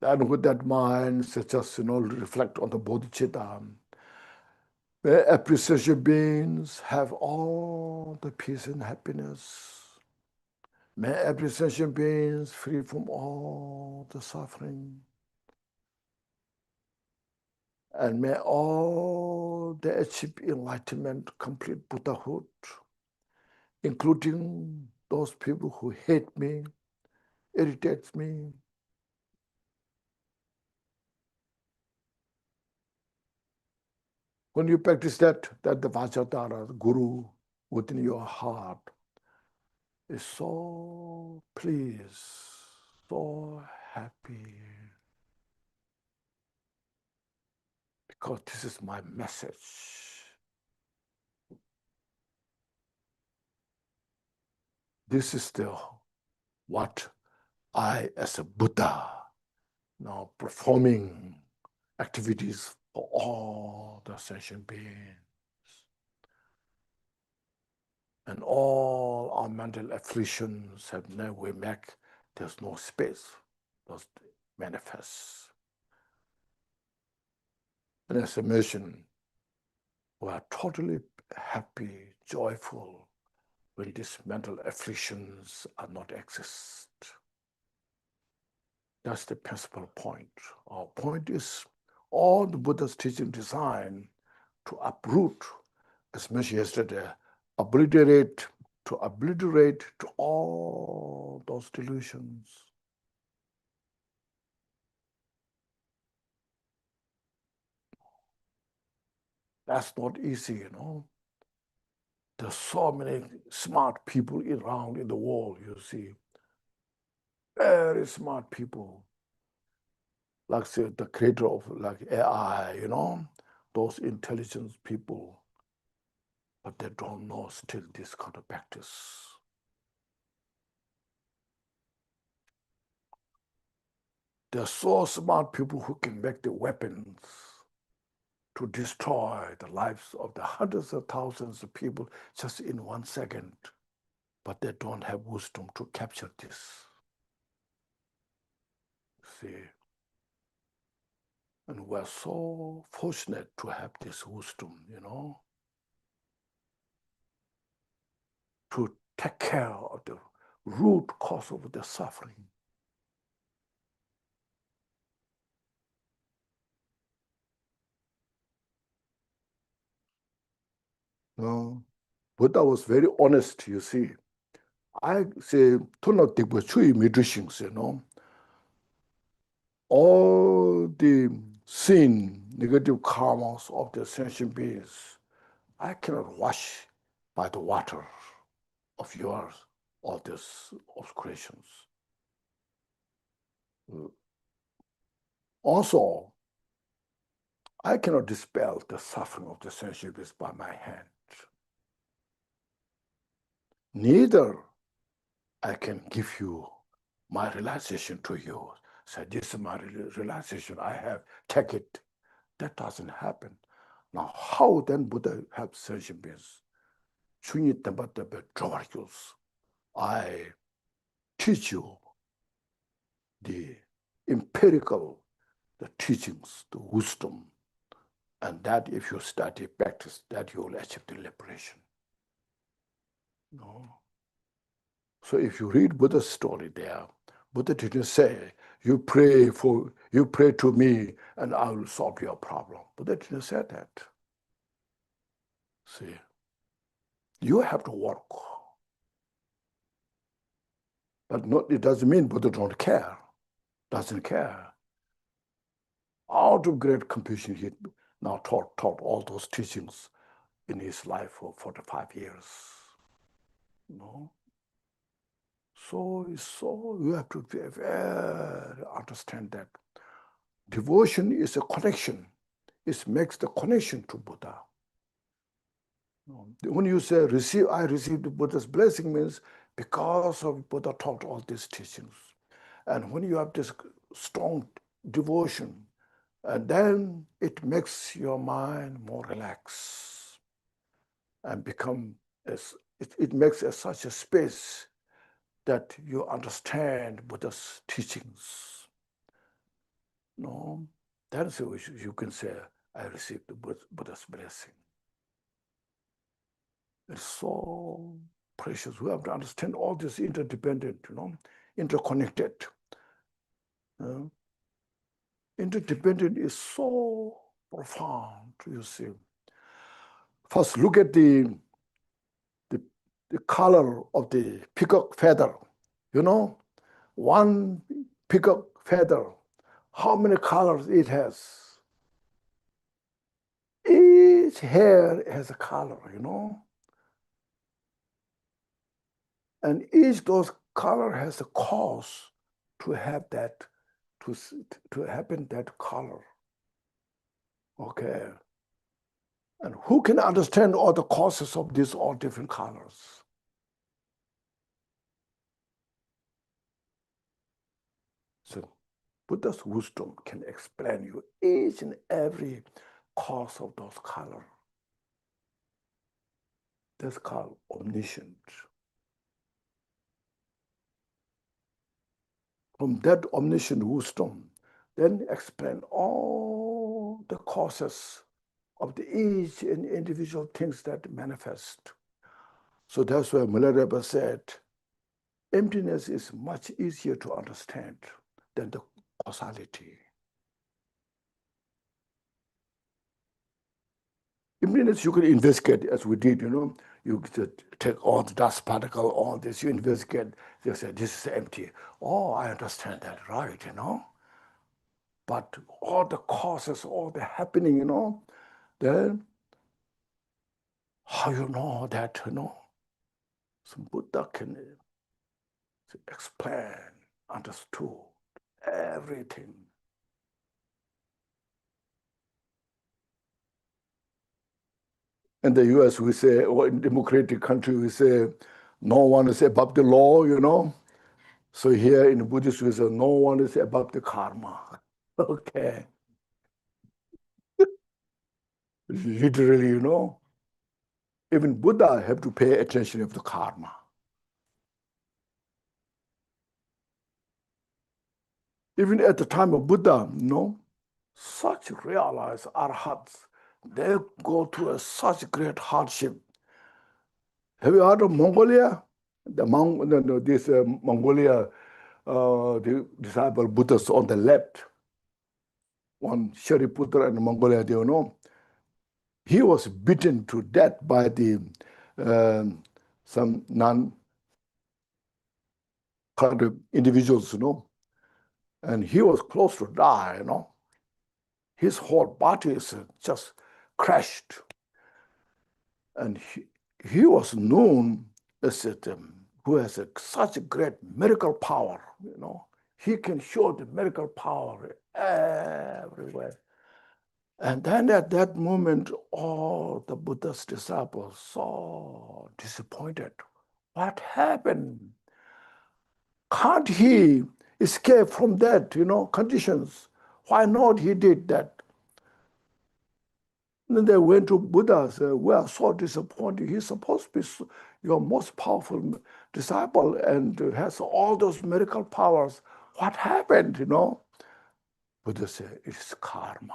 And with that mind, just reflect on the bodhicitta. Where appreciation beings have all the peace and happiness. May appreciation beings free from all the suffering. And may all they achieve enlightenment, complete Buddhahood, including those people who hate me, irritate me. When you practice that the Vajradhara, the Guru within your heart is so pleased, so happy. Because this is my message. This is what I, as a Buddha, now performing activities for all the sentient beings. And all our mental afflictions have no way back. There's no space. Those manifest. And as I mentioned, we are totally happy, joyful when these mental afflictions are not exist. That's the principal point. Our point is all the Buddha's teaching designed to uproot, as mentioned yesterday, obliterate to all those delusions. That's not easy, There's so many smart people around in the world, you see. Very smart people. Like say, the creator of AI, those intelligent people. But they don't know still this kind of practice. There are so smart people who can make the weapons to destroy the lives of the hundreds of thousands of people just in 1 second. But they don't have wisdom to capture this. See, and we're so fortunate to have this wisdom, to take care of the root cause of the suffering. Buddha was very honest, you see. I say, turn teachings, all the sin, negative karmas of the sentient beings, I cannot wash by the water of yours, all these of creations. Also, I cannot dispel the suffering of the sentient beings by my hand. Neither I can give you my realization to you. Say, this is my realization, I have, take it. That doesn't happen. Now, how then Buddha helps sentient beings? I teach you the empirical, the teachings, the wisdom, and that if you study, practice, that you will achieve the liberation. No. So if you read Buddha's story there, Buddha didn't say, you pray to me and I will solve your problem. Buddha didn't say that. See, you have to work. But it doesn't mean Buddha don't care, doesn't care. Out of great compassion, he now taught all those teachings in his life for 45 years. So you have to very understand that devotion is a connection. It makes the connection to Buddha. When you say I received Buddha's blessing, means because of Buddha taught all these teachings. And when you have this strong devotion, and then it makes your mind more relaxed and it makes such a space that you understand Buddha's teachings. That is how you can say, I received the Buddha's blessing. It's so precious. We have to understand all this interdependent, interconnected. Interdependent is so profound, you see. First, look at the color of the peacock feather. One peacock feather, how many colors it has? Each hair has a color, and each those color has a cause to have that, to happen that color. Okay. And who can understand all the causes of these all different colors? So Buddha's wisdom can explain you each and every cause of those colors. That's called omniscient. From that omniscient wisdom, then explain all the causes of each and individual things that manifest. So that's why Milarepa said, emptiness is much easier to understand than the causality. Emptiness you can investigate, as we did, you take all the dust particle, all this, you investigate, you say, this is empty. Oh, I understand that, right, But all the causes, all the happening, then how you know that, So Buddha can explain, understood everything. In the US, we say, or in democratic country, we say, no one is above the law, So here in Buddhist, we say, no one is above the karma. Okay. Literally, even Buddha have to pay attention of the karma. even at the time of Buddha, such realized arhats, they go through such great hardship. Have you heard of Mongolia? Mongolia, the disciple Buddhas on the left, one Shariputra in Mongolia, do you know? He was beaten to death by some non-colored individuals, and he was close to die, His whole body is just crashed. And he was known as who has such a great miracle power, He can show the miracle power everywhere. And then at that moment, all the Buddha's disciples so disappointed. What happened? Can't he escape from that, conditions? Why not he did that? And then they went to Buddha and said, we are so disappointed. He's supposed to be your most powerful disciple and has all those miracle powers. What happened, Buddha said, it's karma,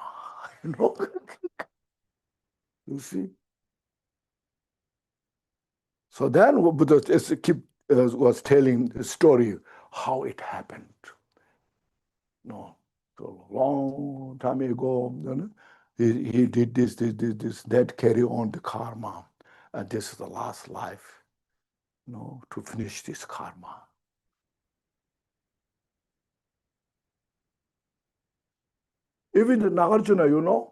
You see? So then Buddha was telling the story how it happened. So a long time ago, he did this, that carry on the karma. And this is the last life, to finish this karma. Even the Nagarjuna,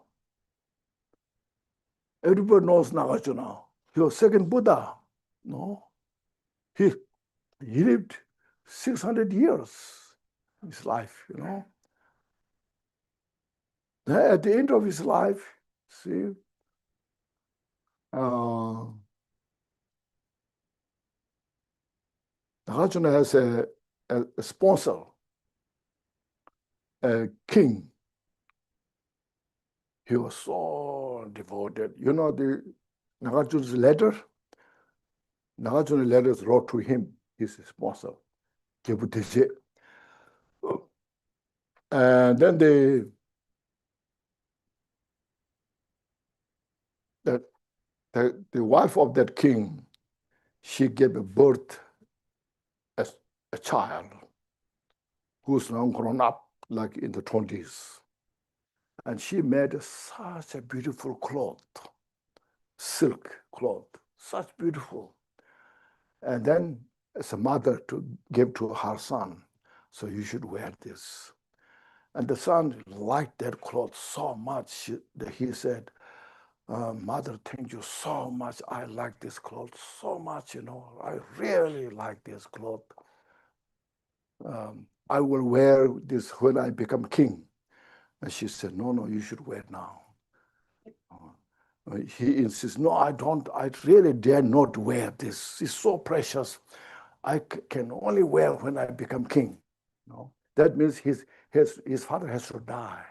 everybody knows Nagarjuna. He was second Buddha. He lived 600 years in his life, Then at the end of his life, see, Nagarjuna has a sponsor, a king. He was so devoted. The Nagarjuna's letter? Nagarjuna's letters wrote to him, his sponsor, Kebutije. And then the wife of that king, she gave birth as a child who's now grown up, like in the 20s. And she made such a beautiful cloth, silk cloth, such beautiful. And then as a mother to give to her son, so you should wear this. And the son liked that cloth so much that he said, Mother, thank you so much. I like this cloth so much, I really like this cloth. I will wear this when I become king. And she said, no, you should wear it now. He insists, no, I don't. I really dare not wear this. It's so precious. I can only wear when I become king. That means his father has to die.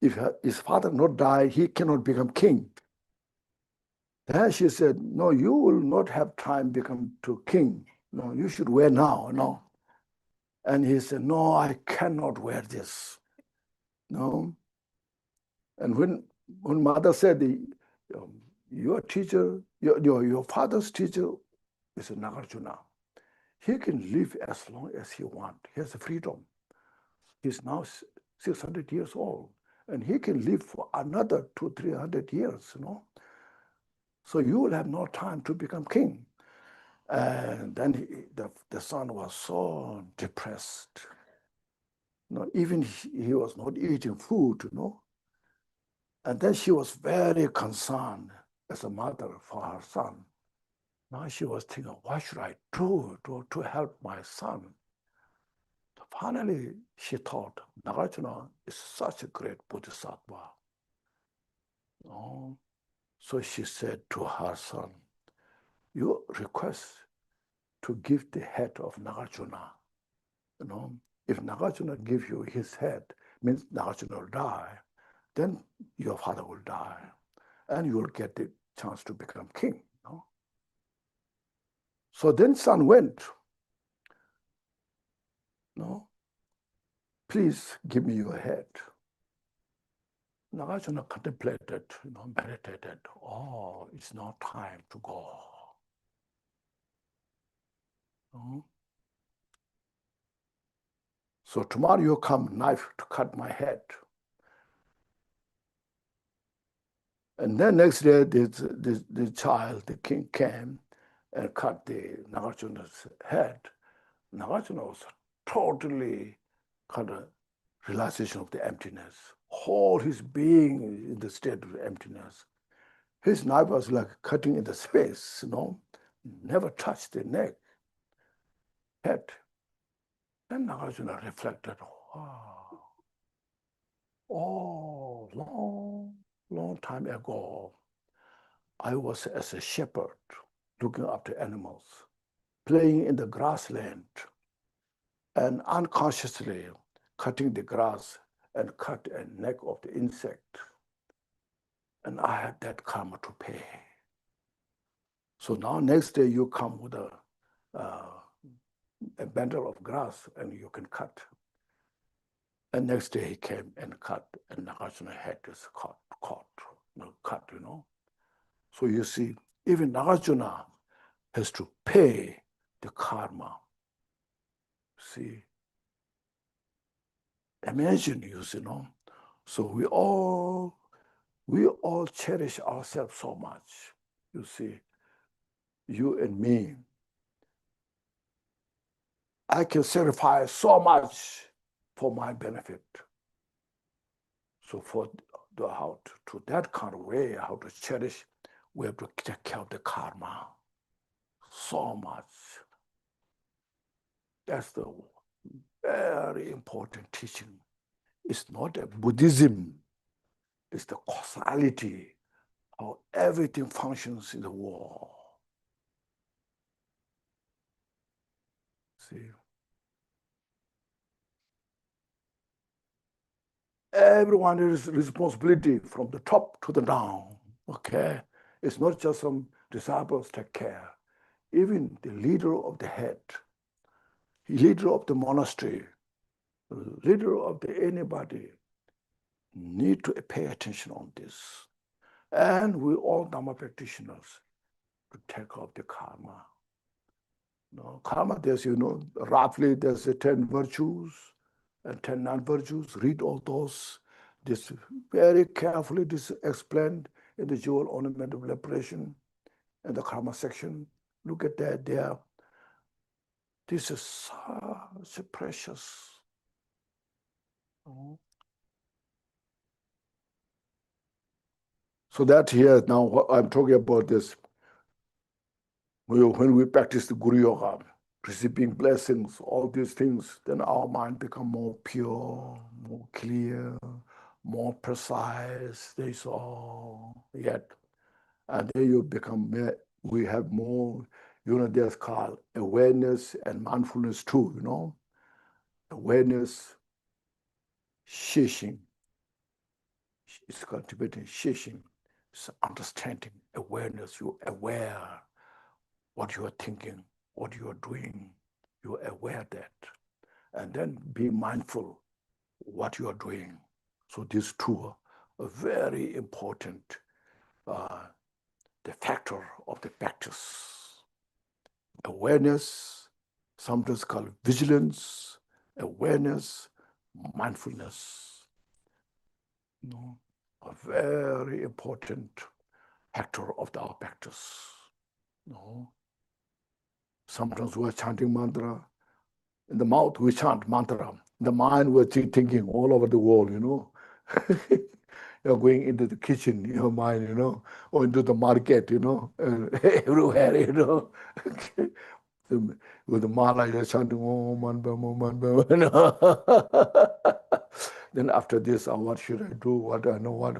If his father not die, he cannot become king. Then she said, no, you will not have time become to king. No, you should wear now. And he said, no, I cannot wear this. No. And when mother said, your teacher, your father's teacher is a Nagarjuna. He can live as long as he wants. He has freedom. He's now 600 years old. And he can live for another 200-300 years, So you will have no time to become king. And then the son was so depressed. Even he was not eating food, And then she was very concerned as a mother for her son. Now she was thinking, what should I do to help my son? Finally, she thought, Nagarjuna is such a great bodhisattva. So she said to her son, you request to give the head of Nagarjuna. If Nagarjuna gives you his head, means Nagarjuna will die. Then your father will die. And you will get the chance to become king. So then son went. please give me your head. Nagarjuna contemplated, meditated. Oh, it's not time to go. So tomorrow you come, knife to cut my head. And then next day, the child, the king came and cut the Nagarjuna's head. Nagarjuna was totally kind of realization of the emptiness. All his being in the state of emptiness. His knife was like cutting in the space, never touched the neck, head. Then Nagarjuna reflected, wow, long time ago, I was as a shepherd looking after animals, playing in the grassland, and unconsciously cutting the grass and cut a neck of the insect. And I had that karma to pay. So now next day you come with a bundle of grass and you can cut. And next day he came and cut, and Nagarjuna head is cut. So you see, even Nagarjuna has to pay the karma. See, imagine So we all cherish ourselves so much. You see, you and me. I can sacrifice so much for my benefit. So to that kind of way, how to cherish, we have to take care of the karma so much. That's the very important teaching. It's not a Buddhism. It's the causality, how everything functions in the world. See? Everyone has responsibility from the top to the down, okay? It's not just some disciples take care. Even the leader of the head, leader of the monastery, leader of anybody need to pay attention on this. And we all Dhamma practitioners to take care of the karma. Karma, there's, roughly there's 10 virtues and 10 non-virtues. Read all those. This very carefully this explained in the jewel ornament of liberation and the karma section. Look at that there. This is such precious. So that here now I'm talking about this. When we practice the Guru Yoga, receiving blessings, all these things, then our mind become more pure, more clear, more precise. This all yet, and then you become. We have more. There's called awareness and mindfulness too. Awareness, shishing. It's cultivating shishing. It's understanding, awareness. You're aware what you are thinking, what you are doing. You're aware of that. And then be mindful what you are doing. So these two are very important, the factor of the practice. Awareness, sometimes called vigilance, awareness, mindfulness. A very important factor of our practice. Sometimes we're chanting mantra. In the mouth, we chant mantra. In the mind, we're thinking all over the world, You're going into the kitchen, your mind, or into the market, everywhere, With the mala, you're chanting, oh, manba, Then after this, what should I do?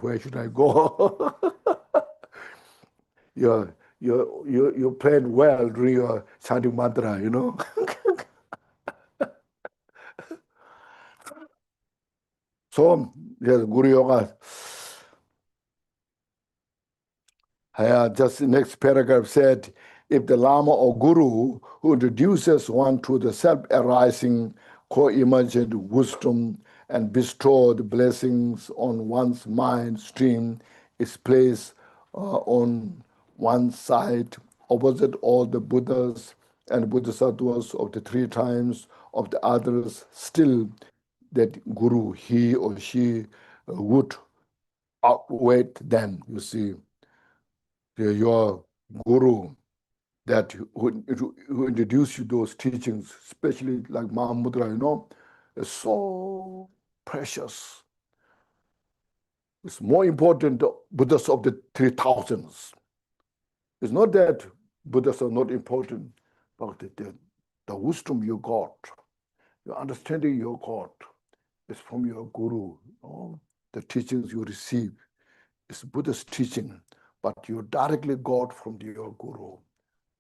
Where should I go? You planned well during your chanting mantra, So, yes, Guru Yoga. Just the next paragraph said, if the Lama or Guru who introduces one to the self-arising co-imagined wisdom and bestowed blessings on one's mind stream is placed on one side, opposite all the Buddhas and Bodhisattvas of the three times of the others, still that guru, he or she, would outweigh them, you see. Your guru that who introduced you those teachings, especially like Mahamudra, is so precious. It's more important the Buddhas of the 3000s. It's not that Buddhas are not important, but the wisdom you got, your understanding you got is from your guru. The teachings you receive is Buddha's teaching, but you directly got from your guru.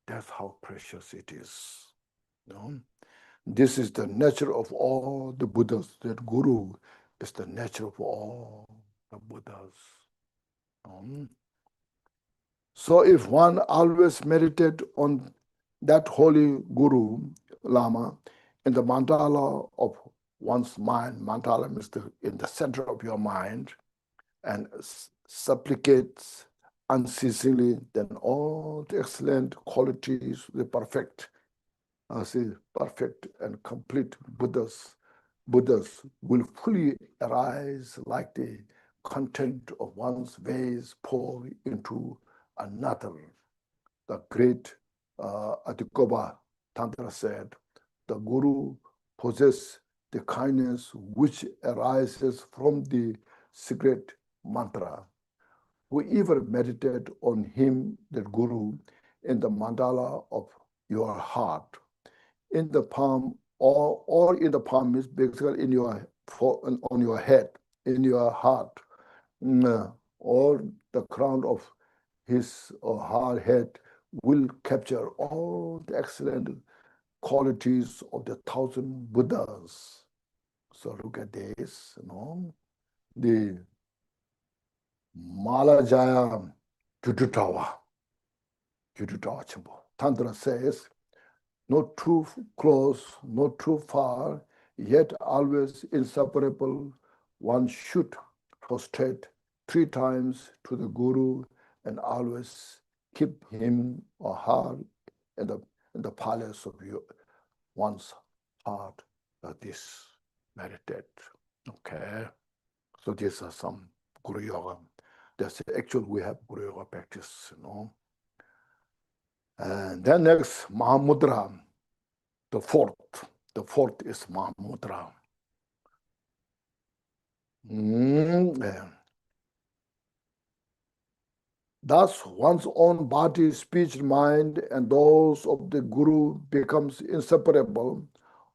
That's how precious it is. This is the nature of all the Buddhas. That guru is the nature of all the Buddhas. So if one always meditate on that holy guru, Lama, in the mandala of one's mind, mandala means in the center of your mind, and supplicates unceasingly, then all the excellent qualities, the perfect and complete Buddhas will fully arise like the content of one's vase pour into another. The great Adikoba Tantra said, the Guru possesses the kindness which arises from the secret mantra. Whoever meditate on him, that Guru, in the mandala of your heart, in the palm, or in the palm is basically on your head, in your heart, or the crown of his or her head will capture all the excellent qualities of the 1,000 Buddhas. So look at this, the Malajaya Judutawa Chimbo. Tantra says, not too close, not too far, yet always inseparable. One should prostrate 3 times to the Guru and always keep him or her in the palace of one's heart. Like this, meditate. Okay. So these are some Guru Yoga. That's actually we have Guru Yoga practice, And then next, Mahamudra, the fourth. The fourth is Mahamudra. Thus, one's own body, speech, mind, and those of the Guru becomes inseparable.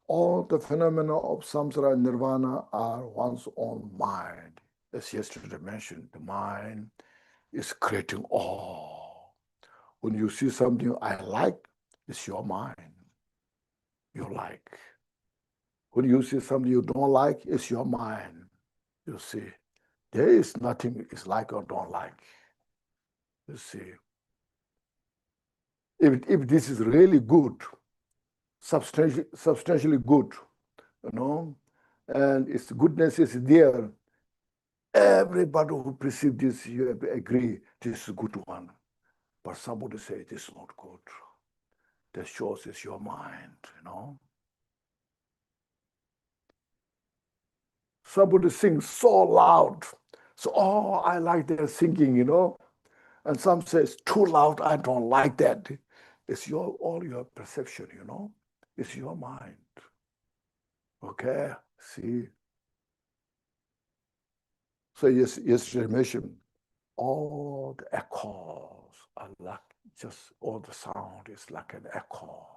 All the phenomena of samsara and nirvana are one's own mind. As yesterday mentioned, the mind is creating all. When you see something I like, it's your mind. You like. When you see something you don't like, it's your mind. You see, there is nothing is like or don't like. You see, if this is really good, substantially good, and its goodness is there, everybody who perceives this, you have to agree this is a good one. But somebody say this is not good. That shows it's your mind, Somebody sings so loud. So, I like their singing, And some says too loud, I don't like that. It's all your perception, It's your mind. Okay, see? So yesterday mentioned all the echoes are like just all the sound is like an echo.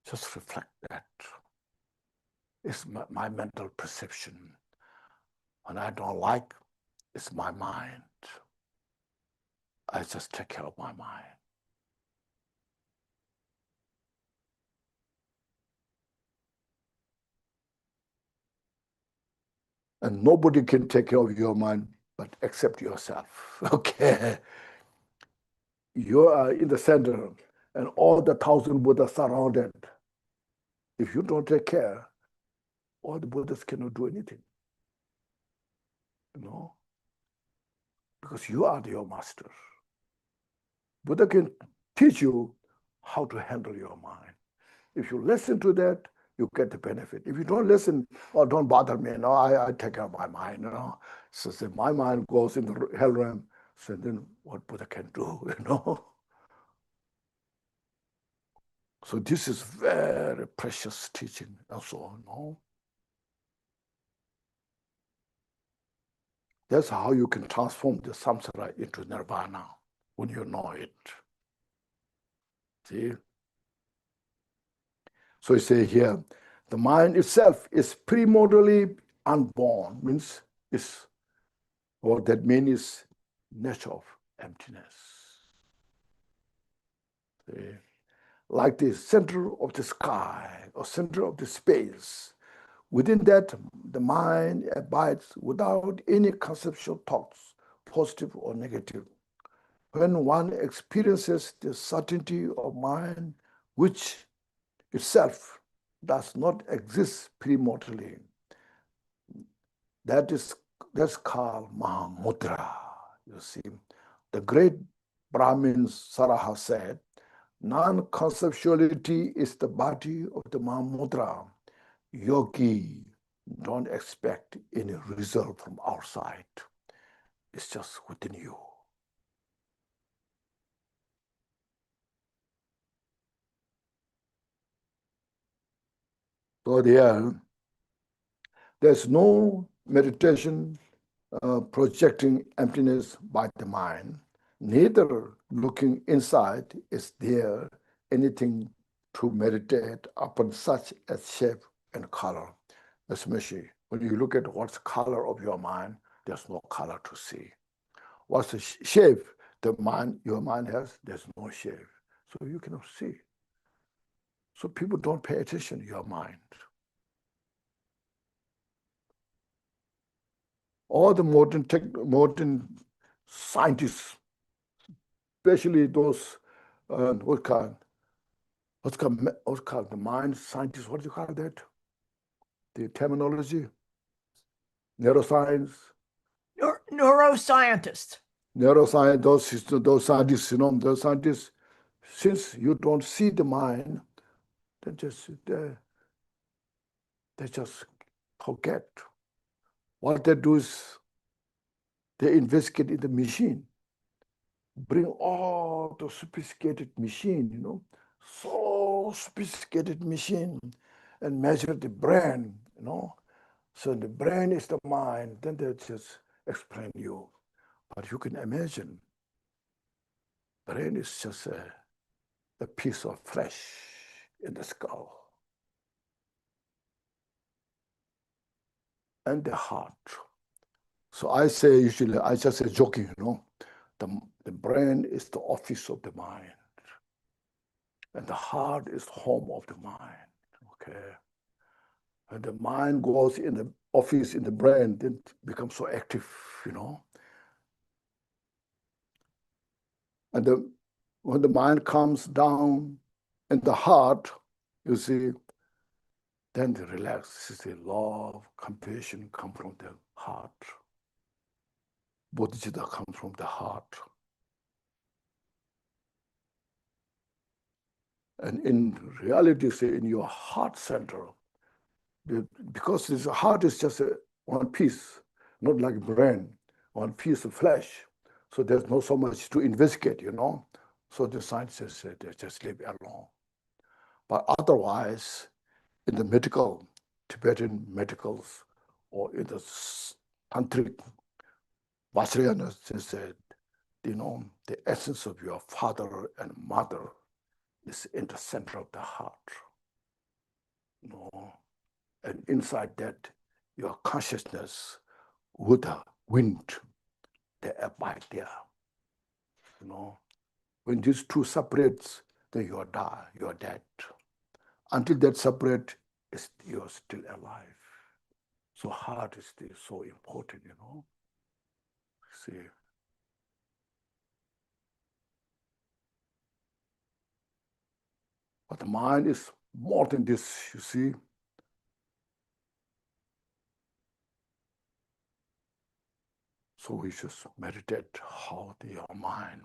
Just reflect that. It's my mental perception. When I don't like, it's my mind. I just take care of my mind. And nobody can take care of your mind but except yourself. Okay. You are in the center and all the 1,000 Buddhas surrounded. If you don't take care, all the Buddhas cannot do anything. You know, because you are your master. Buddha can teach you how to handle your mind. If you listen to that, you get the benefit. If you don't listen, or don't bother me, I take care of my mind, So my mind goes in the hell realm, so then what Buddha can do, So this is very precious teaching also, That's how you can transform the samsara into nirvana, when you know it. See? So you say here, the mind itself is primordially unborn, means what that means is nature of emptiness. See? Like the center of the sky or center of the space. Within that, the mind abides without any conceptual thoughts, positive or negative. When one experiences the certainty of mind, which itself does not exist premortally, that's called Mahamudra. You see, the great Brahmin Saraha said, non-conceptuality is the body of the Mahamudra. Yogi, don't expect any result from outside. It's just within you. So there's no meditation projecting emptiness by the mind. Neither looking inside is there anything to meditate upon such as shape and color. Especially when you look at what's the color of your mind, there's no color to see. What's the shape your mind has, there's no shape. So you cannot see. So people don't pay attention to your mind. All the modern scientists, especially those what's called the mind scientists, what do you call that? The terminology? Neuroscience? Neuroscientist. Neuroscience, those scientists, those scientists, since you don't see the mind, they just forget. What they do is they investigate in the machine, bring all the sophisticated machine, so sophisticated machine, and measure the brain, So the brain is the mind, then they just explain you. But you can imagine, brain is just a piece of flesh in the skull. And the heart. So I say usually, I just say joking, the brain is the office of the mind. And the heart is the home of the mind, okay? And the mind goes in the office in the brain, then becomes so active, And when the mind comes down in the heart, you see, then the relax. You see, love, compassion come from the heart. Bodhicitta comes from the heart. And in reality, say, in your heart center, because this heart is just one piece, not like brain, one piece of flesh. So there's not so much to investigate, So the scientists say they just leave it alone. But otherwise, in the medical, Tibetan medicals, or in the tantric Vajrayana, they said, the essence of your father and mother is in the center of the heart. And inside that, your consciousness with the wind, they abide there. When these two separates, then you're dead. Until that separate, you're still alive. So heart is still so important, See. But the mind is more than this, you see. So we should meditate how your mind,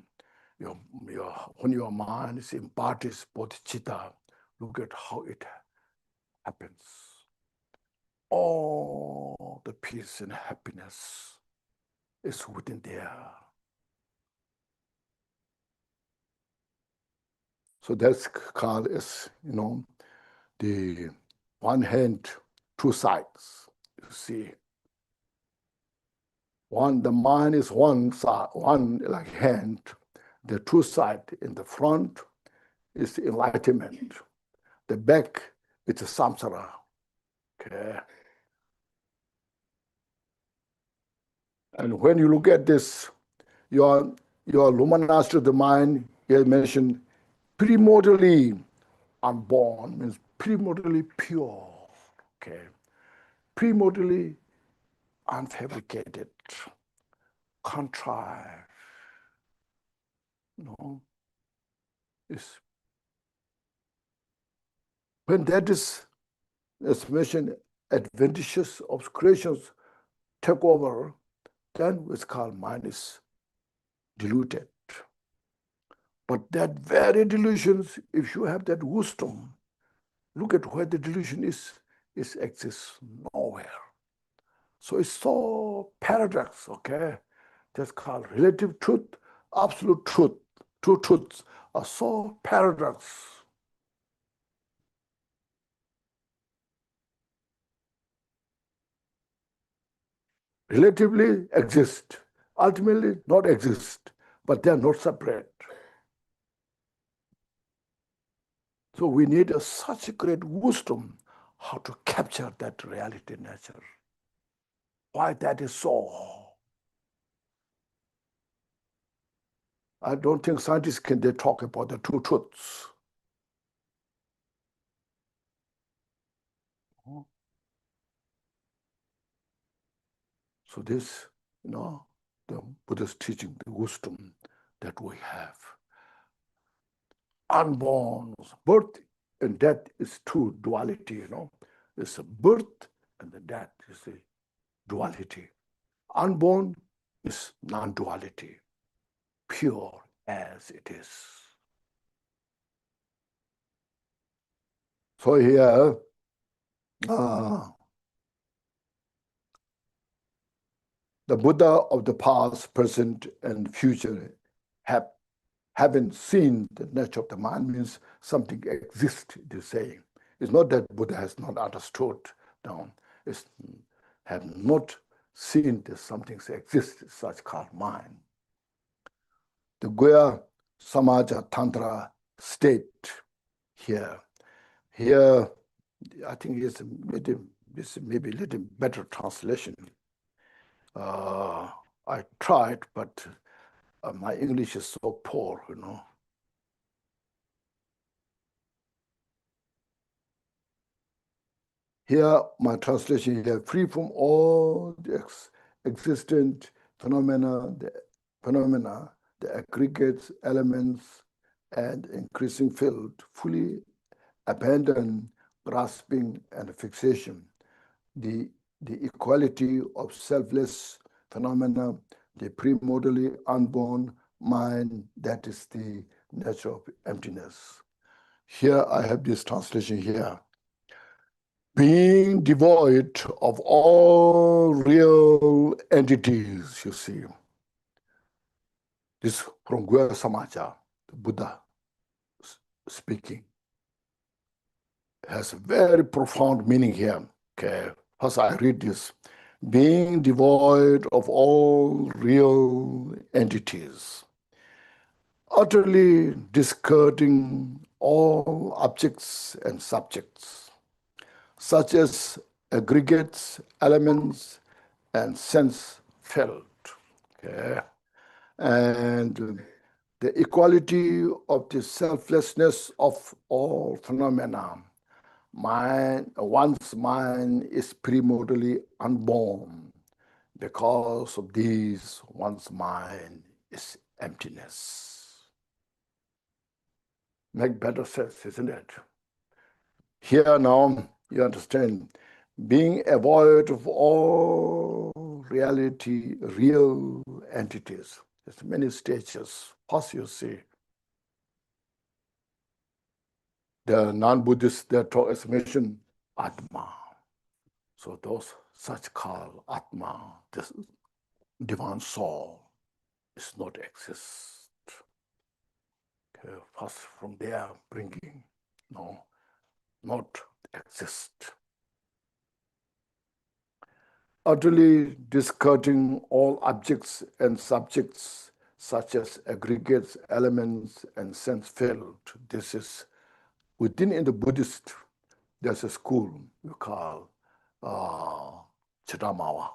when your mind is embodies bodhicitta, look at how it happens. All the peace and happiness is within there. So that's called as, the one hand, two sides. You see, the mind is one side, one like hand. The two side in the front is the enlightenment. The back is the samsara. Okay. And when you look at this, your luminosity of the mind, you mentioned primordially unborn, means primordially pure. Okay. Primordially unfabricated, contrived. When that is, as mentioned, adventitious obscurations take over, then what's called mind is diluted. But that very delusions, if you have that wisdom, look at where the delusion is, it exists nowhere. So it's so paradox, okay? That's called relative truth, absolute truth. Two truths are so paradox. Relatively exist, ultimately not exist, but they are not separate. So we need such a great wisdom how to capture that reality nature. Why that is so? I don't think scientists can they talk about the two truths. So this, the Buddha's teaching, the wisdom that we have. Unborn, birth and death is two duality, It's a birth and the death is the duality. Unborn is non-duality, pure as it is. So here, the Buddha of the past, present, and future haven't seen the nature of the mind, means something exists, it is saying. It's not that Buddha has not understood. No, it's have not seen that something exists, such called mind. The Goya Samaja Tantra state here. Here, I think it's maybe a little better translation. I tried, but my English is so poor, Here, my translation here, free from all the existent phenomena, the aggregates, elements, and increasing field, fully abandon grasping and fixation. The equality of selfless phenomena, the primordially unborn mind, that is the nature of emptiness. Here I have this translation here. Being devoid of all real entities, you see. This from Goya Samaja, the Buddha speaking. Has a very profound meaning here. Okay, first I read this. Being devoid of all real entities, utterly discarding all objects and subjects, such as aggregates, elements, and sense felt. Okay. And the equality of the selflessness of all phenomena. One's mind is primordially unborn. Because of these, one's mind is emptiness. Make better sense, isn't it? Here now, you understand, being void of all reality, real entities. There's many stages. First, you see, the non-Buddhists, they talk as mentioned, Atma. So those such called Atma, this divine soul, is not exist. Okay, first from there, bringing, no, not exist. Utterly discarding all objects and subjects such as aggregates, elements, and sense field. This is within in the Buddhist, there's a school we call Chitamawa,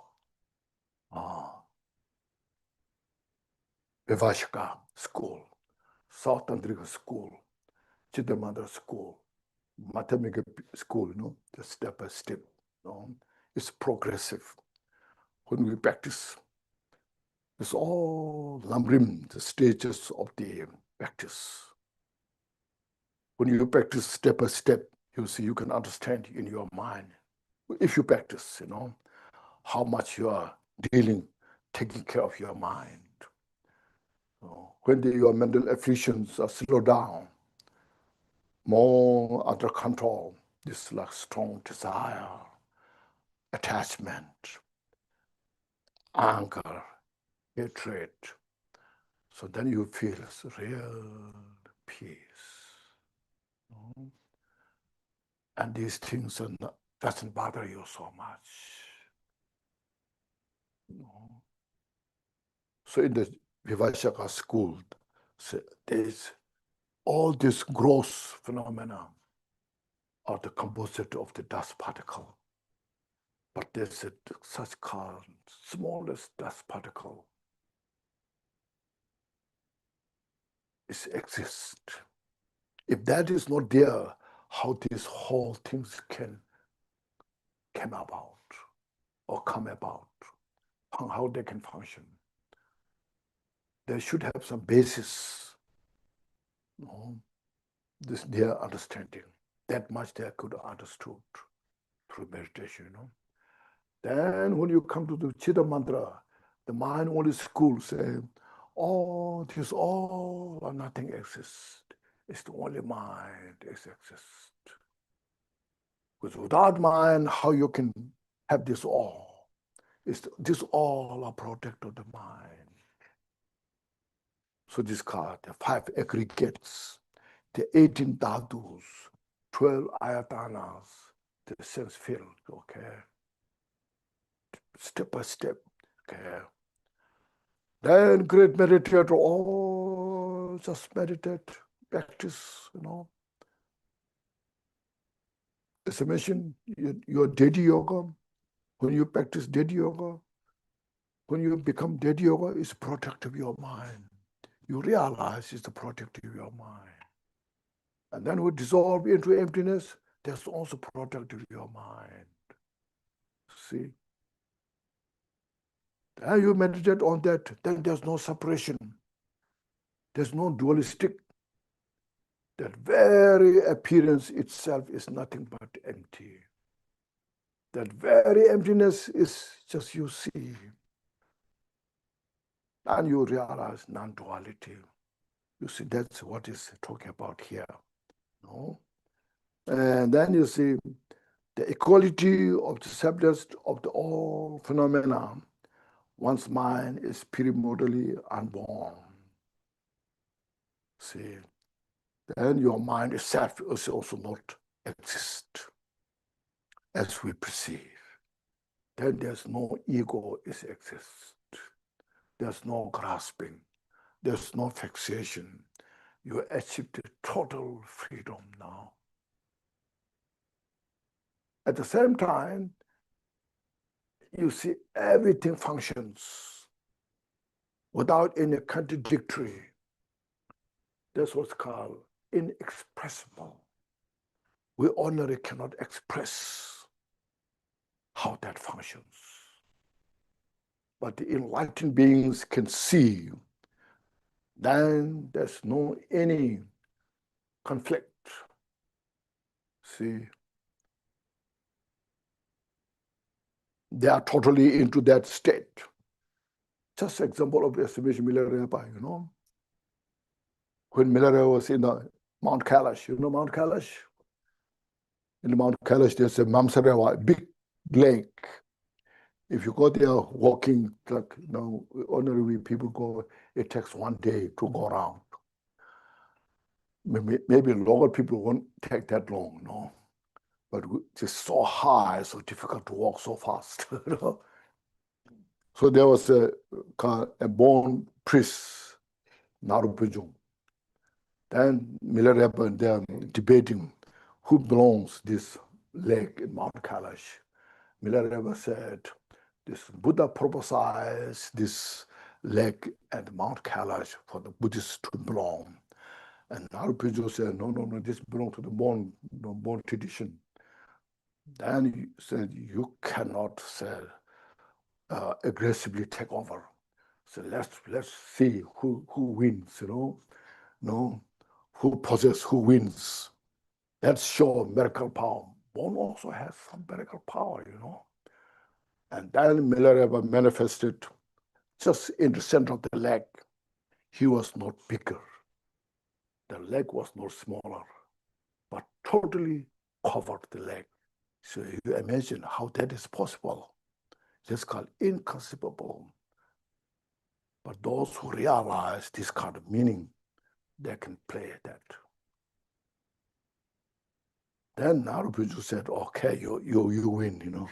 Vivashika school, South Andrika school, Chittamandra school, Matamika school, the step by step. It's progressive. When we practice, it's all lamrim, the stages of the practice. When you practice step by step, you see you can understand in your mind. If you practice, how much you are dealing, taking care of your mind. When your mental afflictions are slowed down, more under control, this like strong desire, attachment, anger, hatred. So then you feel real peace. And these things doesn't bother you so much. So in the Vivashaka school, there's all this gross phenomena are the composite of the dust particle. But there's such called smallest dust particle. It exists. If that is not there, how these whole things can come about or come about, how they can function. They should have some basis, this their understanding. That much they could have understood through meditation, Then when you come to the Chitta mantra, the mind only school say, oh, this all or nothing exists. It's the only mind exists. Because without mind, how you can have this all? This all a product of the mind. So this called the 5 aggregates, the 18 dhadus, 12 ayatanas, the sense field, okay? Step by step, okay? Then great meditator, all just meditate, practice, As I mentioned, your Dedi Yoga, when you practice Dedi Yoga, when you become Dedi Yoga, it's product of your mind. You realize it's the product of your mind. And then we dissolve into emptiness, that's also product of your mind. See? Then you meditate on that, then there's no separation. There's no dualistic. That very appearance itself is nothing but empty. That very emptiness is just you see. And you realize non-duality. You see, that's what is talking about here. And then you see the equality of the subject of the all phenomena. One's mind is primordially unborn. See, then your mind itself is also not exist as we perceive. Then there's no ego is exist. There's no grasping. There's no fixation. You achieve the total freedom now. At the same time, you see everything functions without any contradictory. That's what's called inexpressible. We ordinarily cannot express how that functions. But the enlightened beings can see. Then there's no any conflict. See, they are totally into that state. Just example of estimation Milarepa, you know. When Milarepa was in Mount Kailash, you know Mount Kailash? In Mount Kailash, there's a Mamsarewa, big lake. If you go there walking, like, you know, ordinary people go, it takes 1 day to go around. Maybe local people won't take that long, no? But it's so high, so difficult to walk so fast. You know? So there was a born priest, Narupujung. Then Milarepa and them debating who belongs this lake in Mount Kailash. Milarepa said, this Buddha prophesies this lake at Mount Kailash for the Buddhists to belong. And Narupujung said, no, this belongs to the born tradition. Then he said, you cannot say, aggressively take over. So let's see who wins, you know, no, who possesses, who wins. Let's show miracle power. Born also has some miracle power, you know. And then Milarepa manifested just in the center of the leg. He was not bigger. The leg was not smaller, but totally covered the leg. So you imagine how that is possible. It's called inconceivable. But those who realize this kind of meaning, they can play that. Then Narupujung said, okay, you win, you know.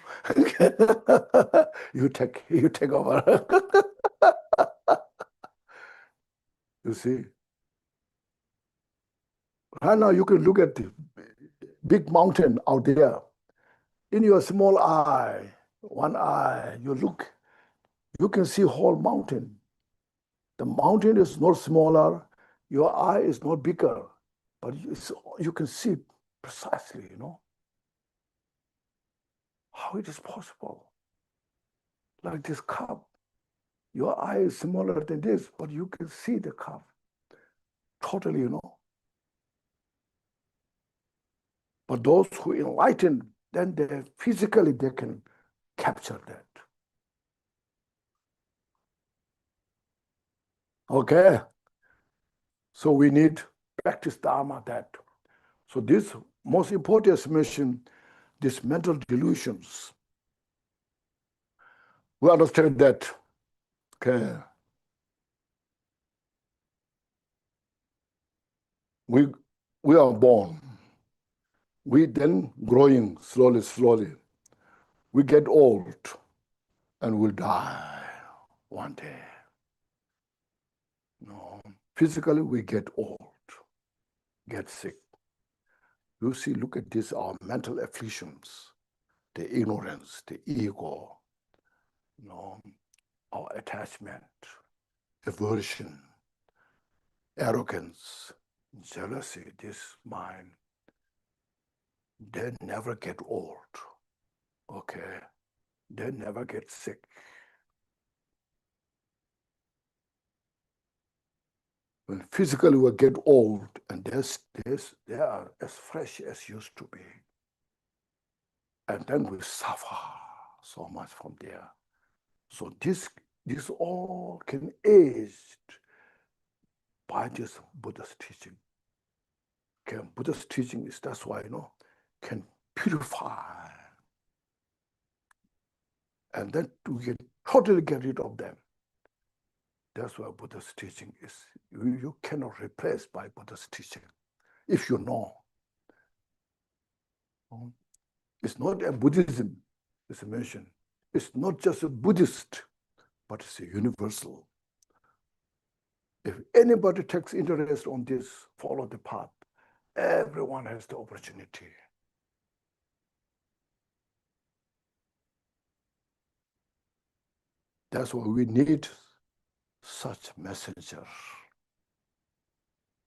you take over. You see? Right now you can look at the big mountain out there. In your small eye, one eye, you look, you can see whole mountain. The mountain is not smaller, your eye is not bigger, but you can see precisely, you know, how it is possible. Like this cup, your eye is smaller than this, but you can see the cup totally, you know. But those who enlighten, then they physically they can capture that. Okay, so we need practice Dharma that. So this most important mission, these mental delusions. We understand that, okay, we are born. We then growing slowly. We get old and we'll die one day. No, physically we get old, get sick. You see, look at this, our mental afflictions, the ignorance, the ego, you know, our attachment, aversion, arrogance, jealousy, this mind, they never get old, okay? They never get sick. When physically we get old and they are as fresh as used to be. And then we suffer so much from there. So this all can aid by this Buddha's teaching. Okay, Buddha's teaching is, that's why, you know, can purify. And then we can totally get rid of them. That's why Buddha's teaching is, you cannot replace by Buddha's teaching, if you know. It's not a Buddhism, as I mentioned. It's not just a Buddhist, but it's a universal. If anybody takes interest on this, follow the path, everyone has the opportunity. That's why we need such messengers.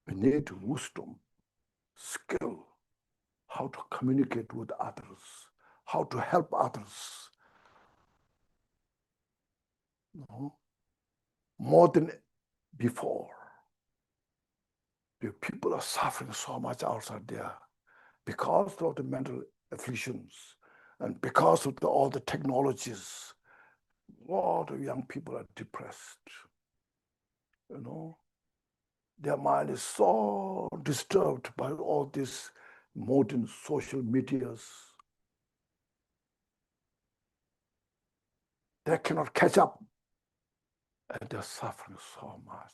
We need wisdom, skill, how to communicate with others, how to help others. You know, more than before. The people are suffering so much outside there because of the mental afflictions And because of all the technologies, a lot of young people are depressed. You know, their mind is so disturbed by all these modern social medias. They cannot catch up, and they're suffering so much.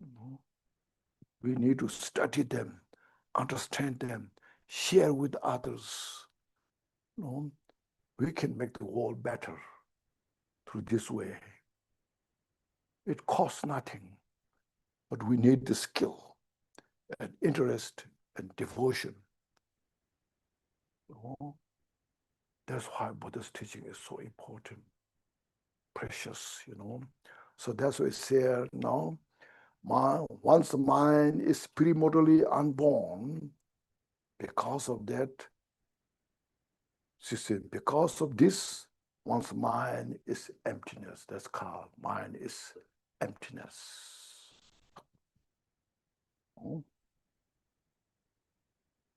You know, we need to study them, understand them, share with others. You know, we can make the world better through this way. It costs nothing, but we need the skill and interest and devotion. You know, that's why Buddha's teaching is so important, precious, you know. So that's why it's here now. Once the mind is primordially unborn, because of that system, because of this, one's mind is emptiness. That's called mind is emptiness.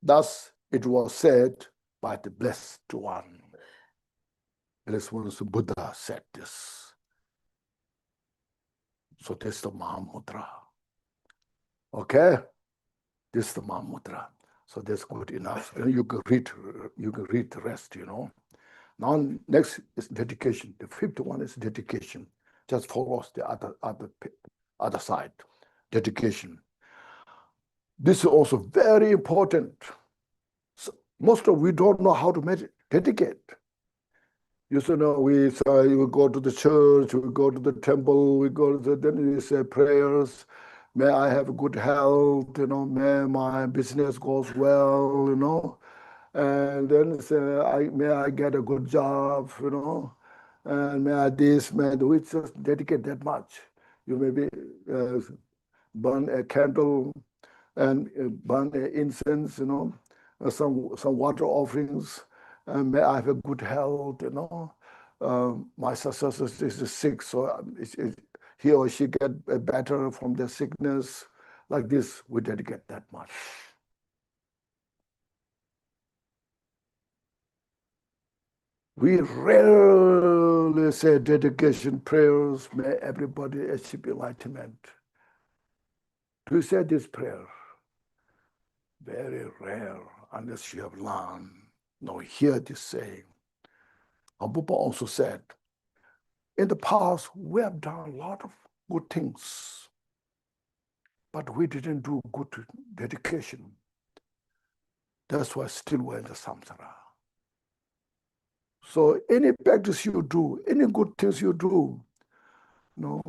Thus, it was said by the Blessed One. Blessed One, Buddha said this. So this is the Mahamudra. Okay? This is the Mahamudra. So that's good enough. You can read the rest, you know. Now, next is dedication. The fifth one is dedication. Just follows the other side. Dedication. This is also very important. So most of we don't know how to dedicate. You know, we go to the church, we go to the temple, then we say prayers. May I have good health, you know, may my business goes well, you know. And then say, may I get a good job, you know, and may I this, may we just dedicate that much. You maybe burn a candle and burn incense, you know, some water offerings, and may I have a good health, you know. My successor is sick, so he or she get better from their sickness. Like this, we dedicate that much. We rarely say dedication prayers, may everybody achieve enlightenment. Do you say this prayer? Very rare, unless you have learned. No, hear this saying. Abupa also said, in the past, we have done a lot of good things, but we didn't do good dedication. That's why still we're in the samsara. So any practice you do, any good things you do, you know,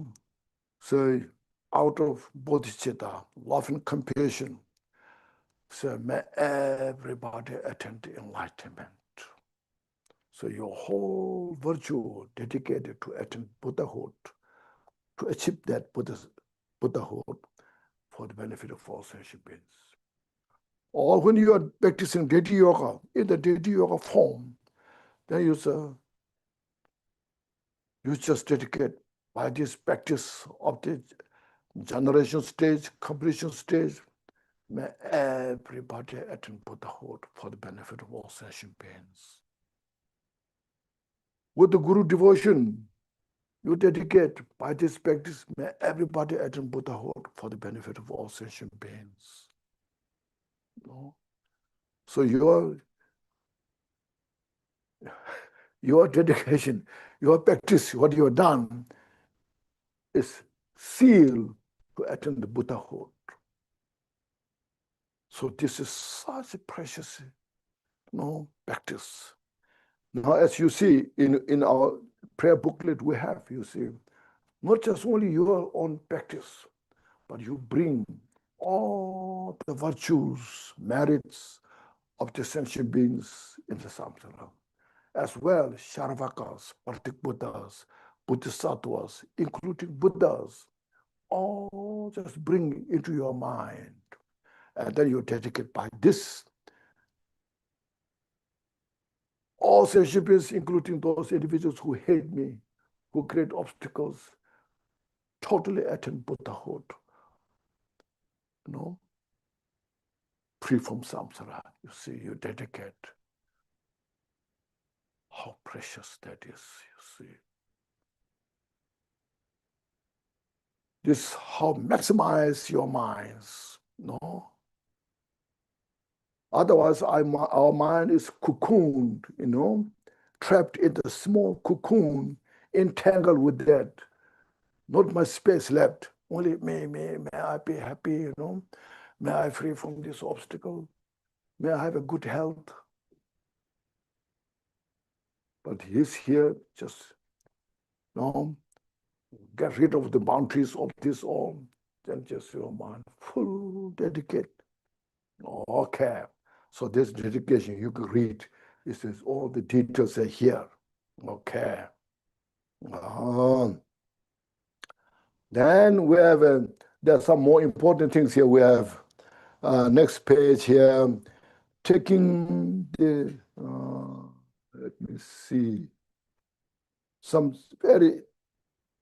so out of bodhicitta, love and compassion, so may everybody attain enlightenment. So your whole virtue dedicated to attain Buddhahood, to achieve that Buddhahood for the benefit of all sentient beings. Or when you are practicing Deity Yoga, in the Deity Yoga form, then you just dedicate by this practice of the generation stage, completion stage, may everybody attain Buddhahood for the benefit of all sentient beings. With the Guru devotion, you dedicate by this practice, may everybody attain Buddhahood for the benefit of all sentient beings. No? So your dedication, your practice, what you have done is sealed to attain the Buddhahood. So this is such a precious practice. Now, as you see in our prayer booklet we have, you see, not just only your own practice, but you bring all the virtues, merits of the sentient beings in the samsara, as well as Sharvakas, Partik Buddhas, Bodhisattvas, including Buddhas, all just bring into your mind. And then you dedicate by this. All sentient beings, including those individuals who hate me, who create obstacles, totally attain Buddhahood. You know? free from samsara. You see, you dedicate. How precious that is, you see. This how maximize your minds, no? Otherwise, our mind is cocooned, trapped in the small cocoon, entangled with that. Not much space left. Only may I be happy, May I free from this obstacle. May I have a good health. But he's here just, get rid of the boundaries of this all. Then just your mind, full dedicate. Okay. So this dedication you can read. It says all the details are here. Okay. Then we have, there's some more important things here. We have next page here, taking the, let me see, some very,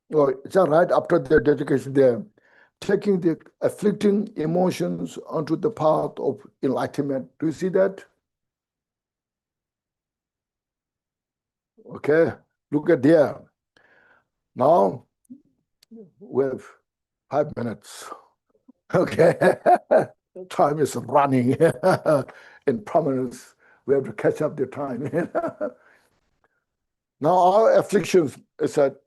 it's right after the dedication there, taking the afflicting emotions onto the path of enlightenment. Do you see that? Okay, look at there. Now, we have 5 minutes. Okay, time is running in prominence. We have to catch up the time. Now, our afflictions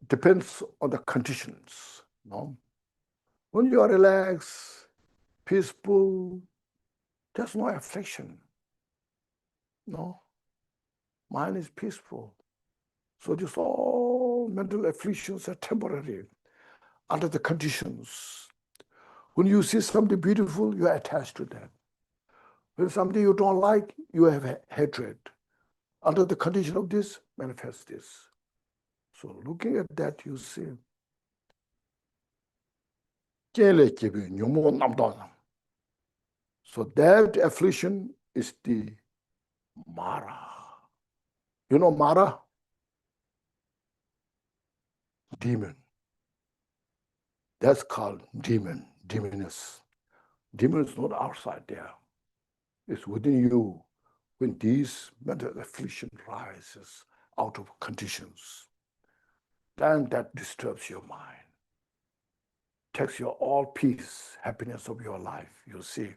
depends on the conditions. When you are relaxed, peaceful, there's no affliction. Mind is peaceful. So just all mental afflictions are temporary under the conditions. When you see something beautiful, you are attached to that. When something you don't like, you have hatred. Under the condition of this, manifest this. So looking at that, you see. So that affliction is the Mara. You know Mara? Demon. That's called demon, demoness. Demon is not outside there. It's within you. When these mental affliction rises out of conditions, then that disturbs your mind, takes your all peace, happiness of your life, you see.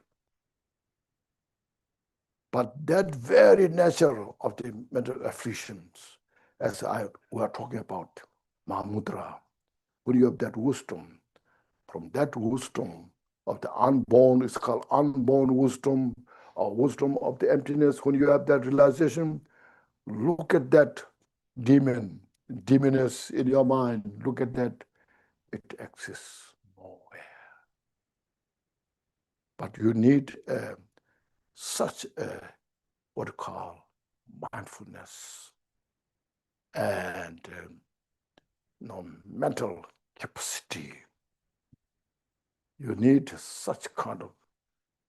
But that very nature of the mental afflictions, as we are talking about, Mahamudra, when you have that wisdom, from that wisdom of the unborn, it's called unborn wisdom, or wisdom of the emptiness, when you have that realization, look at that demoness in your mind, look at that, it exists nowhere. But you need such a, what you call, mindfulness and mental capacity. You need such kind of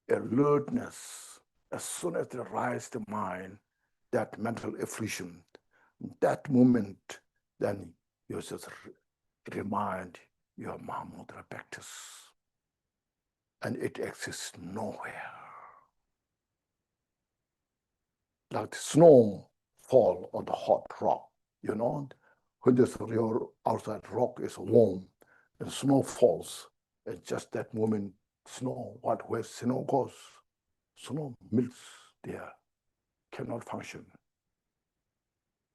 alertness. As soon as they rise the mind, that mental affliction, that moment, then you just remind your Mahamudra practice. And it exists nowhere. Like the snow fall on the hot rock, when your outside rock is warm and snow falls, and just that moment, where snow goes, snow melts there, cannot function.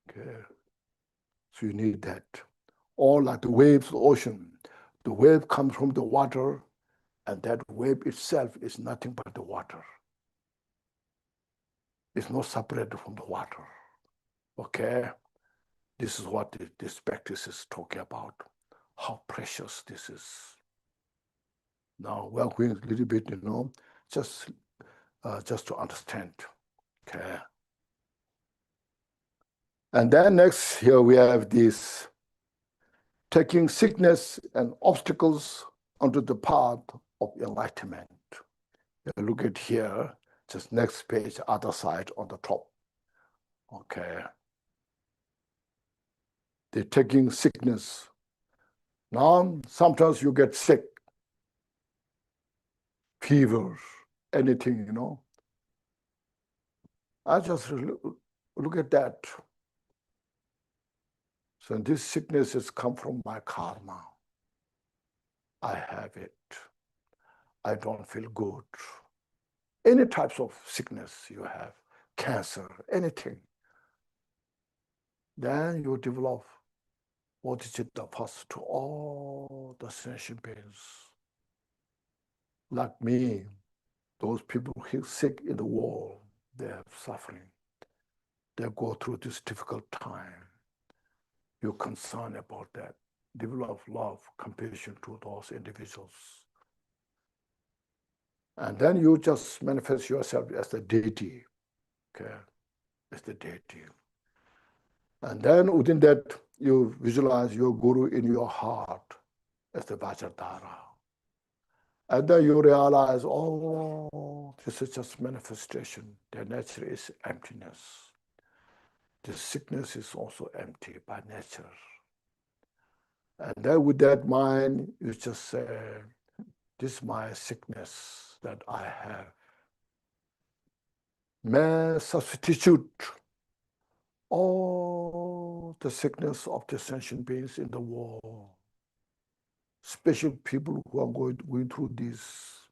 Okay. So you need that. Or like the waves of the ocean. The wave comes from the water, and that wave itself is nothing but the water. It's not separated from the water. Okay? This is what this practice is talking about. How precious this is. Now we're going a little bit, just to understand. Okay. And then next here we have this taking sickness and obstacles onto the path of enlightenment. Look at here, just next page, other side on the top. Okay. They're taking sickness. Now, sometimes you get sick, fevers, anything, I just look at that. So this sickness has come from my karma. I have it. I don't feel good. Any types of sickness you have, cancer, anything. Then you develop bodhicitta first to all the sentient beings. Like me, those people who are sick in the world, they are suffering. They go through this difficult time. You're concerned about that. Develop love, compassion to those individuals. And then you just manifest yourself as the deity, okay? As the deity. And then within that, you visualize your guru in your heart as the Vajradhara. And then you realize, oh, this is just manifestation. Their nature is emptiness. This sickness is also empty by nature. And then with that mind, you just say, this is my sickness that I have. May substitute all the sickness of the sentient beings in the world. Special people who are going through this.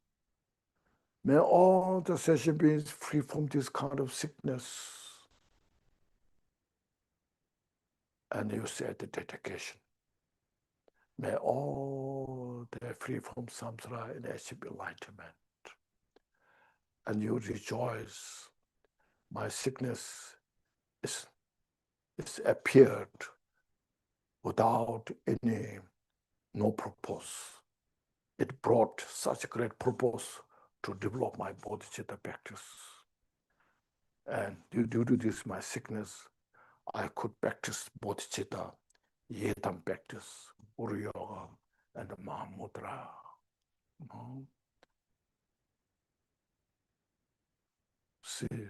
May all the sentient beings free from this kind of sickness. And you say the dedication. May all they free from samsara and achieve enlightenment. And you rejoice. My sickness is appeared without no purpose. It brought such a great purpose to develop my bodhicitta practice. And due to this, my sickness, I could practice bodhicitta, yedam practice, Guru Yoga, and the Mahamudra. You know? See,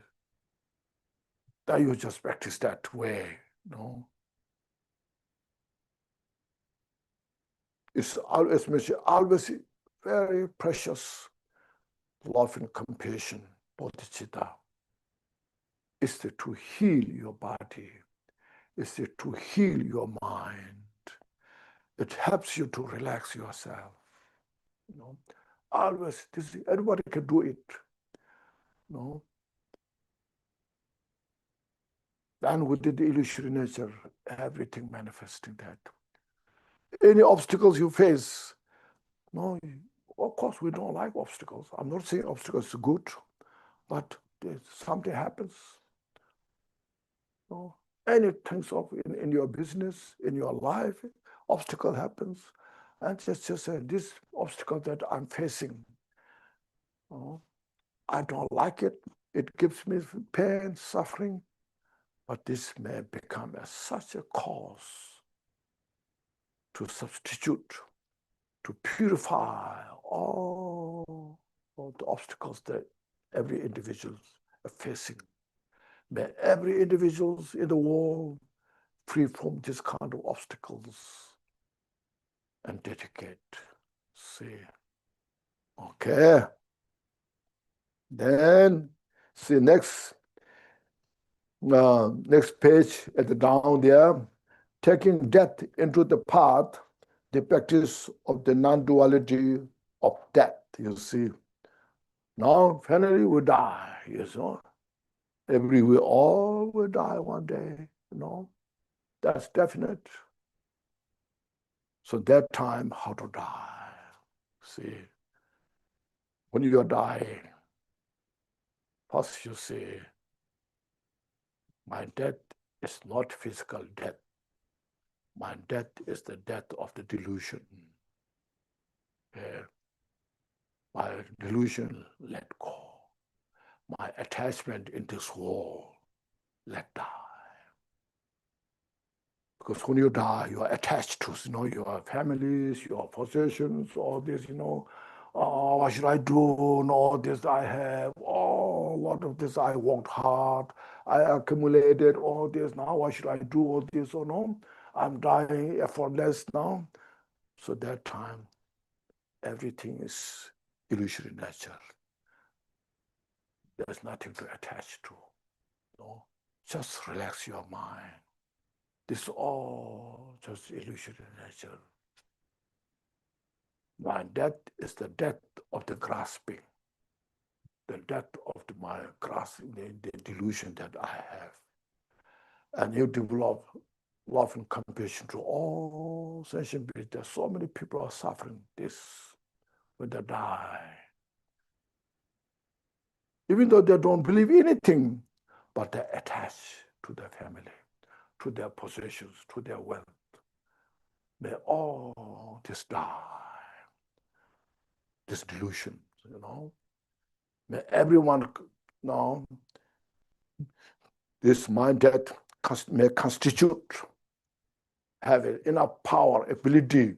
that you just practice that way, you know. It's always very precious love and compassion, bodhicitta. It's to heal your body. It's to heal your mind. It helps you to relax yourself. You know, always, everybody can do it. You know. And within the illusory nature, everything manifesting that. Any obstacles you face, no, of course we don't like obstacles. I'm not saying obstacles are good, but something happens. You know, anything in your business, in your life, obstacle happens. And just say, this obstacle that I'm facing, you know, I don't like it. It gives me pain, suffering, but this may become such a cause to substitute, to purify all the obstacles that every individual is facing. May every individual in the world free from this kind of obstacles and dedicate. See. Okay. Then see next page at the down there, taking death into the path, the practice of the non-duality of death, you see. Now finally we die, you know. We all will die one day, you know. That's definite. So that time, how to die. See, when you are dying, first you say, my death is not physical death. My death is the death of the delusion. My delusion, let go. My attachment in this world, let die. Because when you die, you are attached to, you know, your families, your possessions, all this, you know. Oh, what should I do? And all this I have. Oh, a lot of this I worked hard. I accumulated all this. Now what should I do all this or no? I'm dying effortless now. So that time, everything is illusory nature. There's nothing to attach to. No, just relax your mind. This is all just illusionary nature. And that is the death of the grasping, the death of my grasping, the delusion that I have. And you develop love and compassion to all sentient beings. There's so many people are suffering this when they die. Even though they don't believe anything, but they're attached to their family, to their possessions, to their wealth. May all this die. This delusion, May everyone know this mind that may constitute, have enough power, ability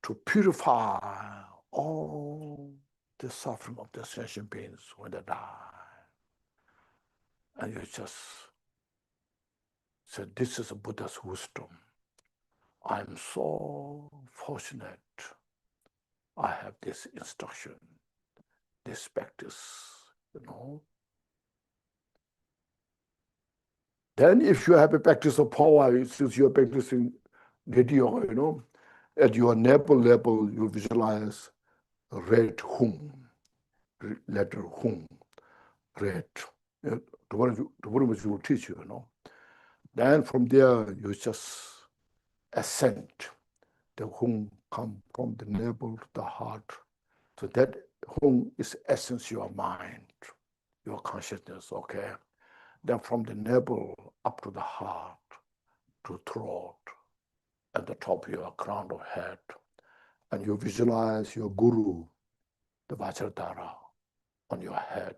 to purify all the suffering of the sentient beings when they die. And you just said, this is a Buddha's wisdom. I'm so fortunate I have this instruction, this practice, Then if you have a practice of power, since you're practicing radio, at your navel level, you visualize red hum, letter hum, red. The one which will teach you, Then from there, you just ascend. The hum come from the navel to the heart. So that hum is essence your mind, your consciousness, okay? Then from the navel up to the heart, to throat, at the top of your crown of head. And you visualize your guru, the Vajradhara, on your head.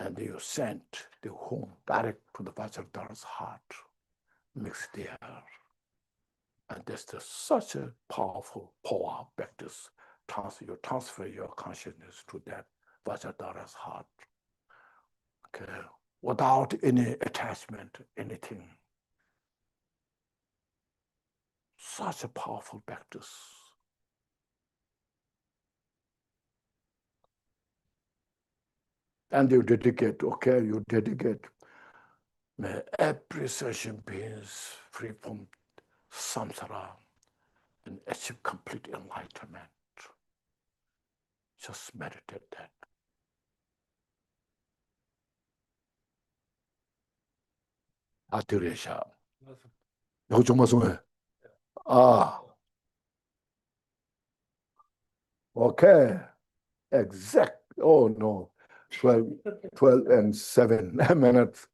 And you send the hum direct to the Vajradhara's heart, mix there. And that's such a powerful power practice. You transfer your consciousness to that Vajradhara's heart. Okay, without any attachment, anything. Such a powerful practice. And you dedicate, may every sentient beings free from samsara and achieve complete enlightenment. Just meditate that. Atiresha. Okay. Exact. Oh no. 12 and 7 minutes.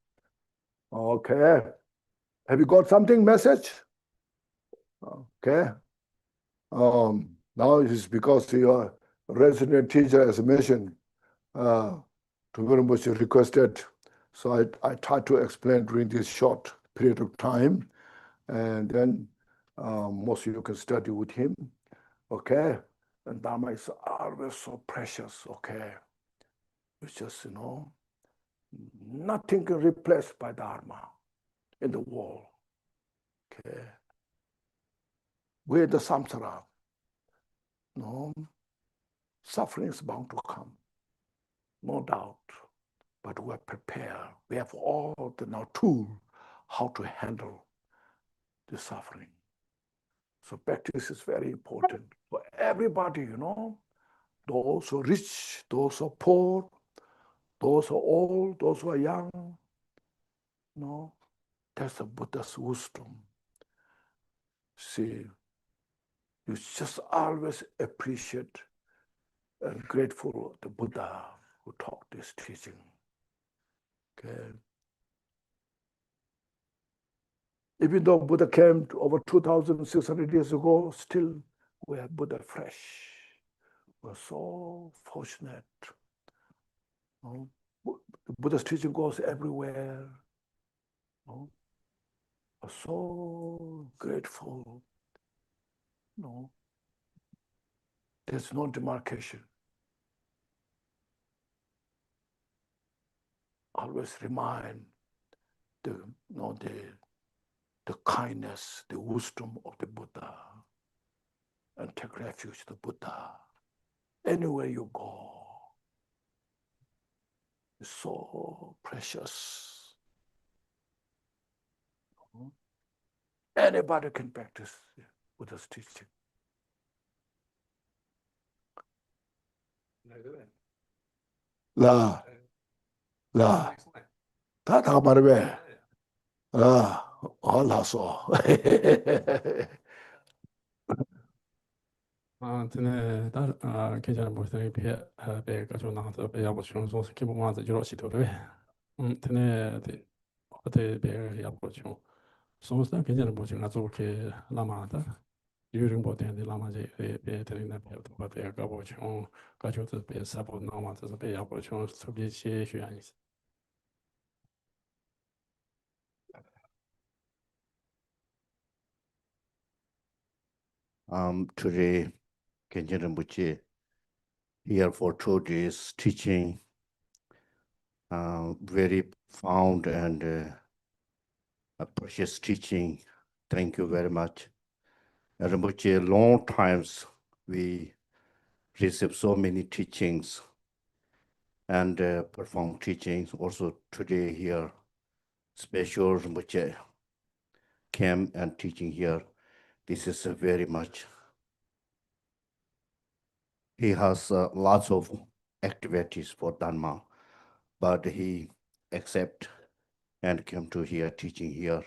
Okay. Have you got something, message? Okay. Now it's because your resident teacher, as mentioned, to very much requested. So I tried to explain during this short period of time. And then most of you can study with him. Okay. And Dharma is always so precious. Okay. It's just, nothing can replace by Dharma in the world. Okay. We're the samsara. Suffering is bound to come. No doubt. But we're prepared. We have all the now tools how to handle the suffering. So practice is very important for everybody, Those who are rich, those who are poor, those who are old, those who are young. That's the Buddha's wisdom. See, you just always appreciate and grateful to the Buddha who taught this teaching. Okay. Even though Buddha came over 2,600 years ago, still we have Buddha fresh. We're so fortunate. The Buddha's teaching goes everywhere. We're so grateful. There's no demarcation. Always remind the kindness, the wisdom of the Buddha, and take refuge in the Buddha. Anywhere you go, it's so precious. Anybody can practice Buddha's teaching. La, la, ta marbe. Allah so. tene da 괜찮은 모습이 배 가지고 나가서 배 야구 좀 소스 기본 와서 주로 시도를 해. tene 어때 배 야구 좀 소스는 괜찮은 모습 가지고 이렇게 남아다. 유령 보대는 남아지 배 되는 배도 배 가고 좀 가지고 배 사고 남아서 배 야구 좀 소비 시행이 있어. Today, Khenchen Rinpoche here for 2 days teaching, very profound and a precious teaching. Thank you very much. Rinpoche, long times we receive so many teachings and perform teachings. Also today here, special Rinpoche came and teaching here. This is very much. He has lots of activities for Dharma, but he accept and came to here teaching here.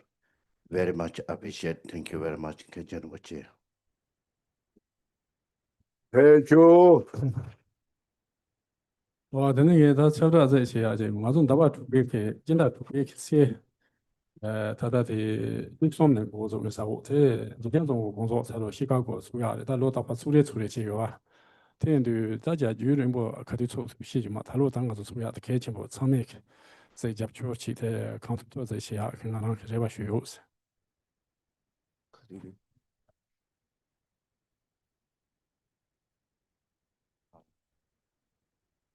Very much appreciate. Thank you very much, Khenchen Rinpoche. Thank you. 되는 게 다 찾아서 해야지. 맞은 나와 이렇게 진짜 이렇게 세 다다디 익숙한 거죠. 사고 대 이제도 공부 사로 시가고 수야 다 로다 수리 지요아. 텐도 다자 유는 뭐 가디 초 시지마 달로 당가서 수야 대 개체 뭐 처음에 제 잡초 치대 컴퓨터 제 시야 그냥 제가 쉬요.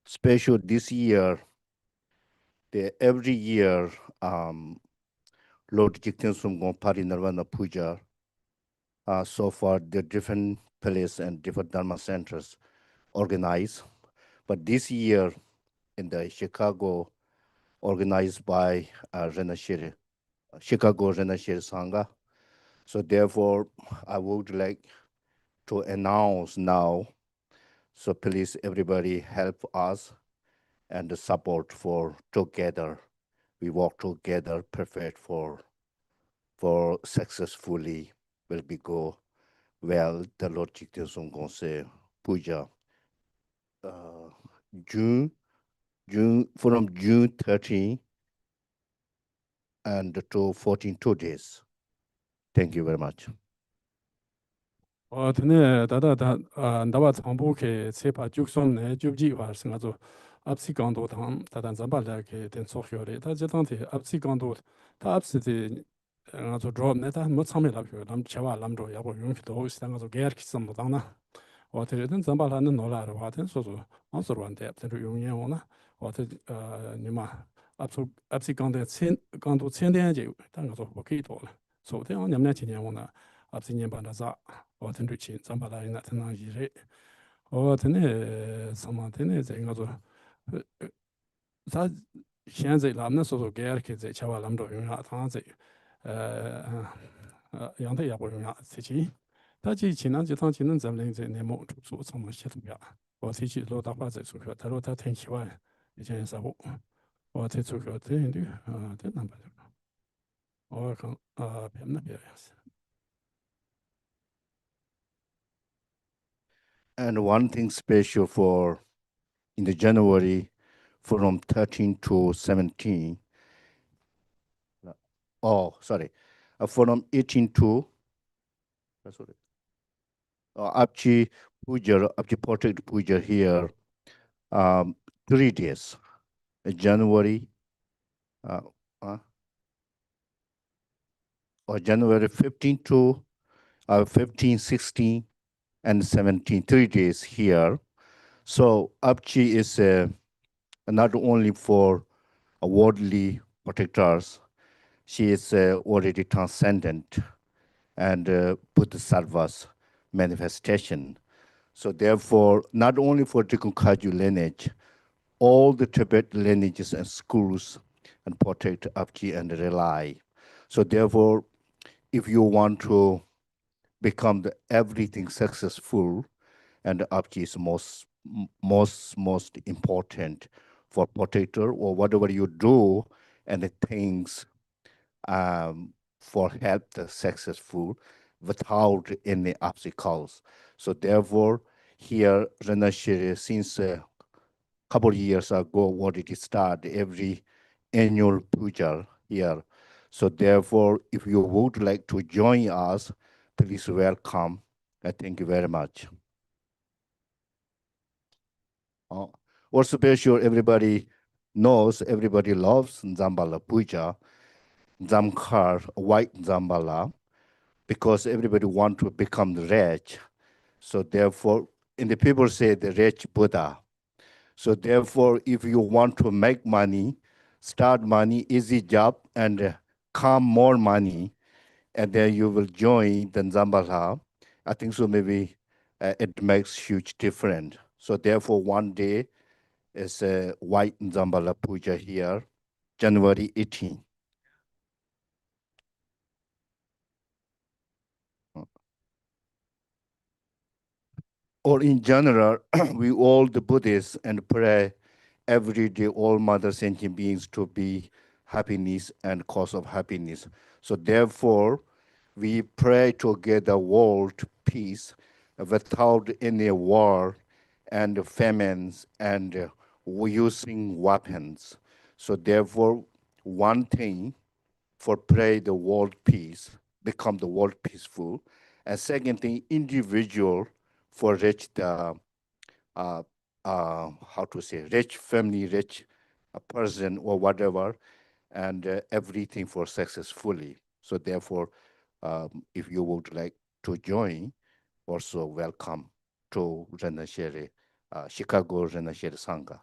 Special this year, every year, Lord Jigten Sumgong Parinirvana Puja. So far, the different places and different Dharma centers organized. But this year, in the Chicago, organized by Chicago Renashiri Sangha. So therefore, I would like to announce now. So please, everybody, help us and the support for together. We work together, perfect for successfully will be go well. The Lord Jigten Sumgong say puja. June from June 13 and to 14 2 days. Thank you very much. 드네 다다다 나와 정보케 세파 죽선네 죽지 와서가지고 앞시 강도 당 다단 잠발하게 된 소표를 다 제단테 앞시 강도 다 앞시데 아주 드롭네 다뭐 참여라고 남 제와 남도 야고 용기도 시장가서 계약했어 뭐 당나 어떻게든 잠발하는 놀라로 하든 소소 안서로한테 앞으로 용이오나 어떻게 니마 앞시 강도 천 강도 천대지 당가서 뭐기도 소대 냠냐 지냐오나 앞시 년반다자 어떤 루치 잠바라이 나타나 이래 어떤에 사마테네 제가서 사 현재 남는 소소 계약해 제 차와 남도 용하 당제 양대 야보 용하 세지 다지 지난 지상 지는 잠랭 제 네모 주 정말 시도야我提起罗大话在出口他说他挺喜欢以前啥不我提出口对对对那不我看别那别样子 And one thing special for in the January from 13 to 17. Oh, sorry. From 18 to Apchi Puja, Apchi Protect Puja here, 3 days. January, or January 15 to 15, 16, and 17, 3 days here. So Apchi is not only for worldly protectors, she is already transcendent and Buddha Sarva's manifestation. So therefore, not only for Dikunkaju lineage, all the Tibet lineages and schools and protect Apchi and rely. So therefore, if you want to become the everything successful, and upkeep is most important for protector or whatever you do, and the things for help the successful without any obstacles. So therefore, here Renashiri, since a couple of years ago, what it start every annual puja here. So therefore, if you would like to join us, please welcome. I thank you very much. Also, be sure everybody knows, everybody loves Zambala puja, Zamkar, white Zambala, because everybody want to become rich. So therefore, and the people say the rich Buddha. So therefore, if you want to make money, start money, easy job, and come more money, and then you will join the Zambala. I think so maybe it makes huge difference. So therefore, one day is a white Zambala puja here, January 18. Or in general, we all the Buddhists and pray every day all mother sentient beings to be happiness and cause of happiness. So therefore, we pray to get the world peace without any war and famines and using weapons. So therefore, one thing for pray the world peace, become the world peaceful. And second thing, individual for reach the how to say rich family, rich person or whatever, and everything for successfully. So therefore, if you would like to join, also welcome to Renashere, Chicago Renashere Sangha.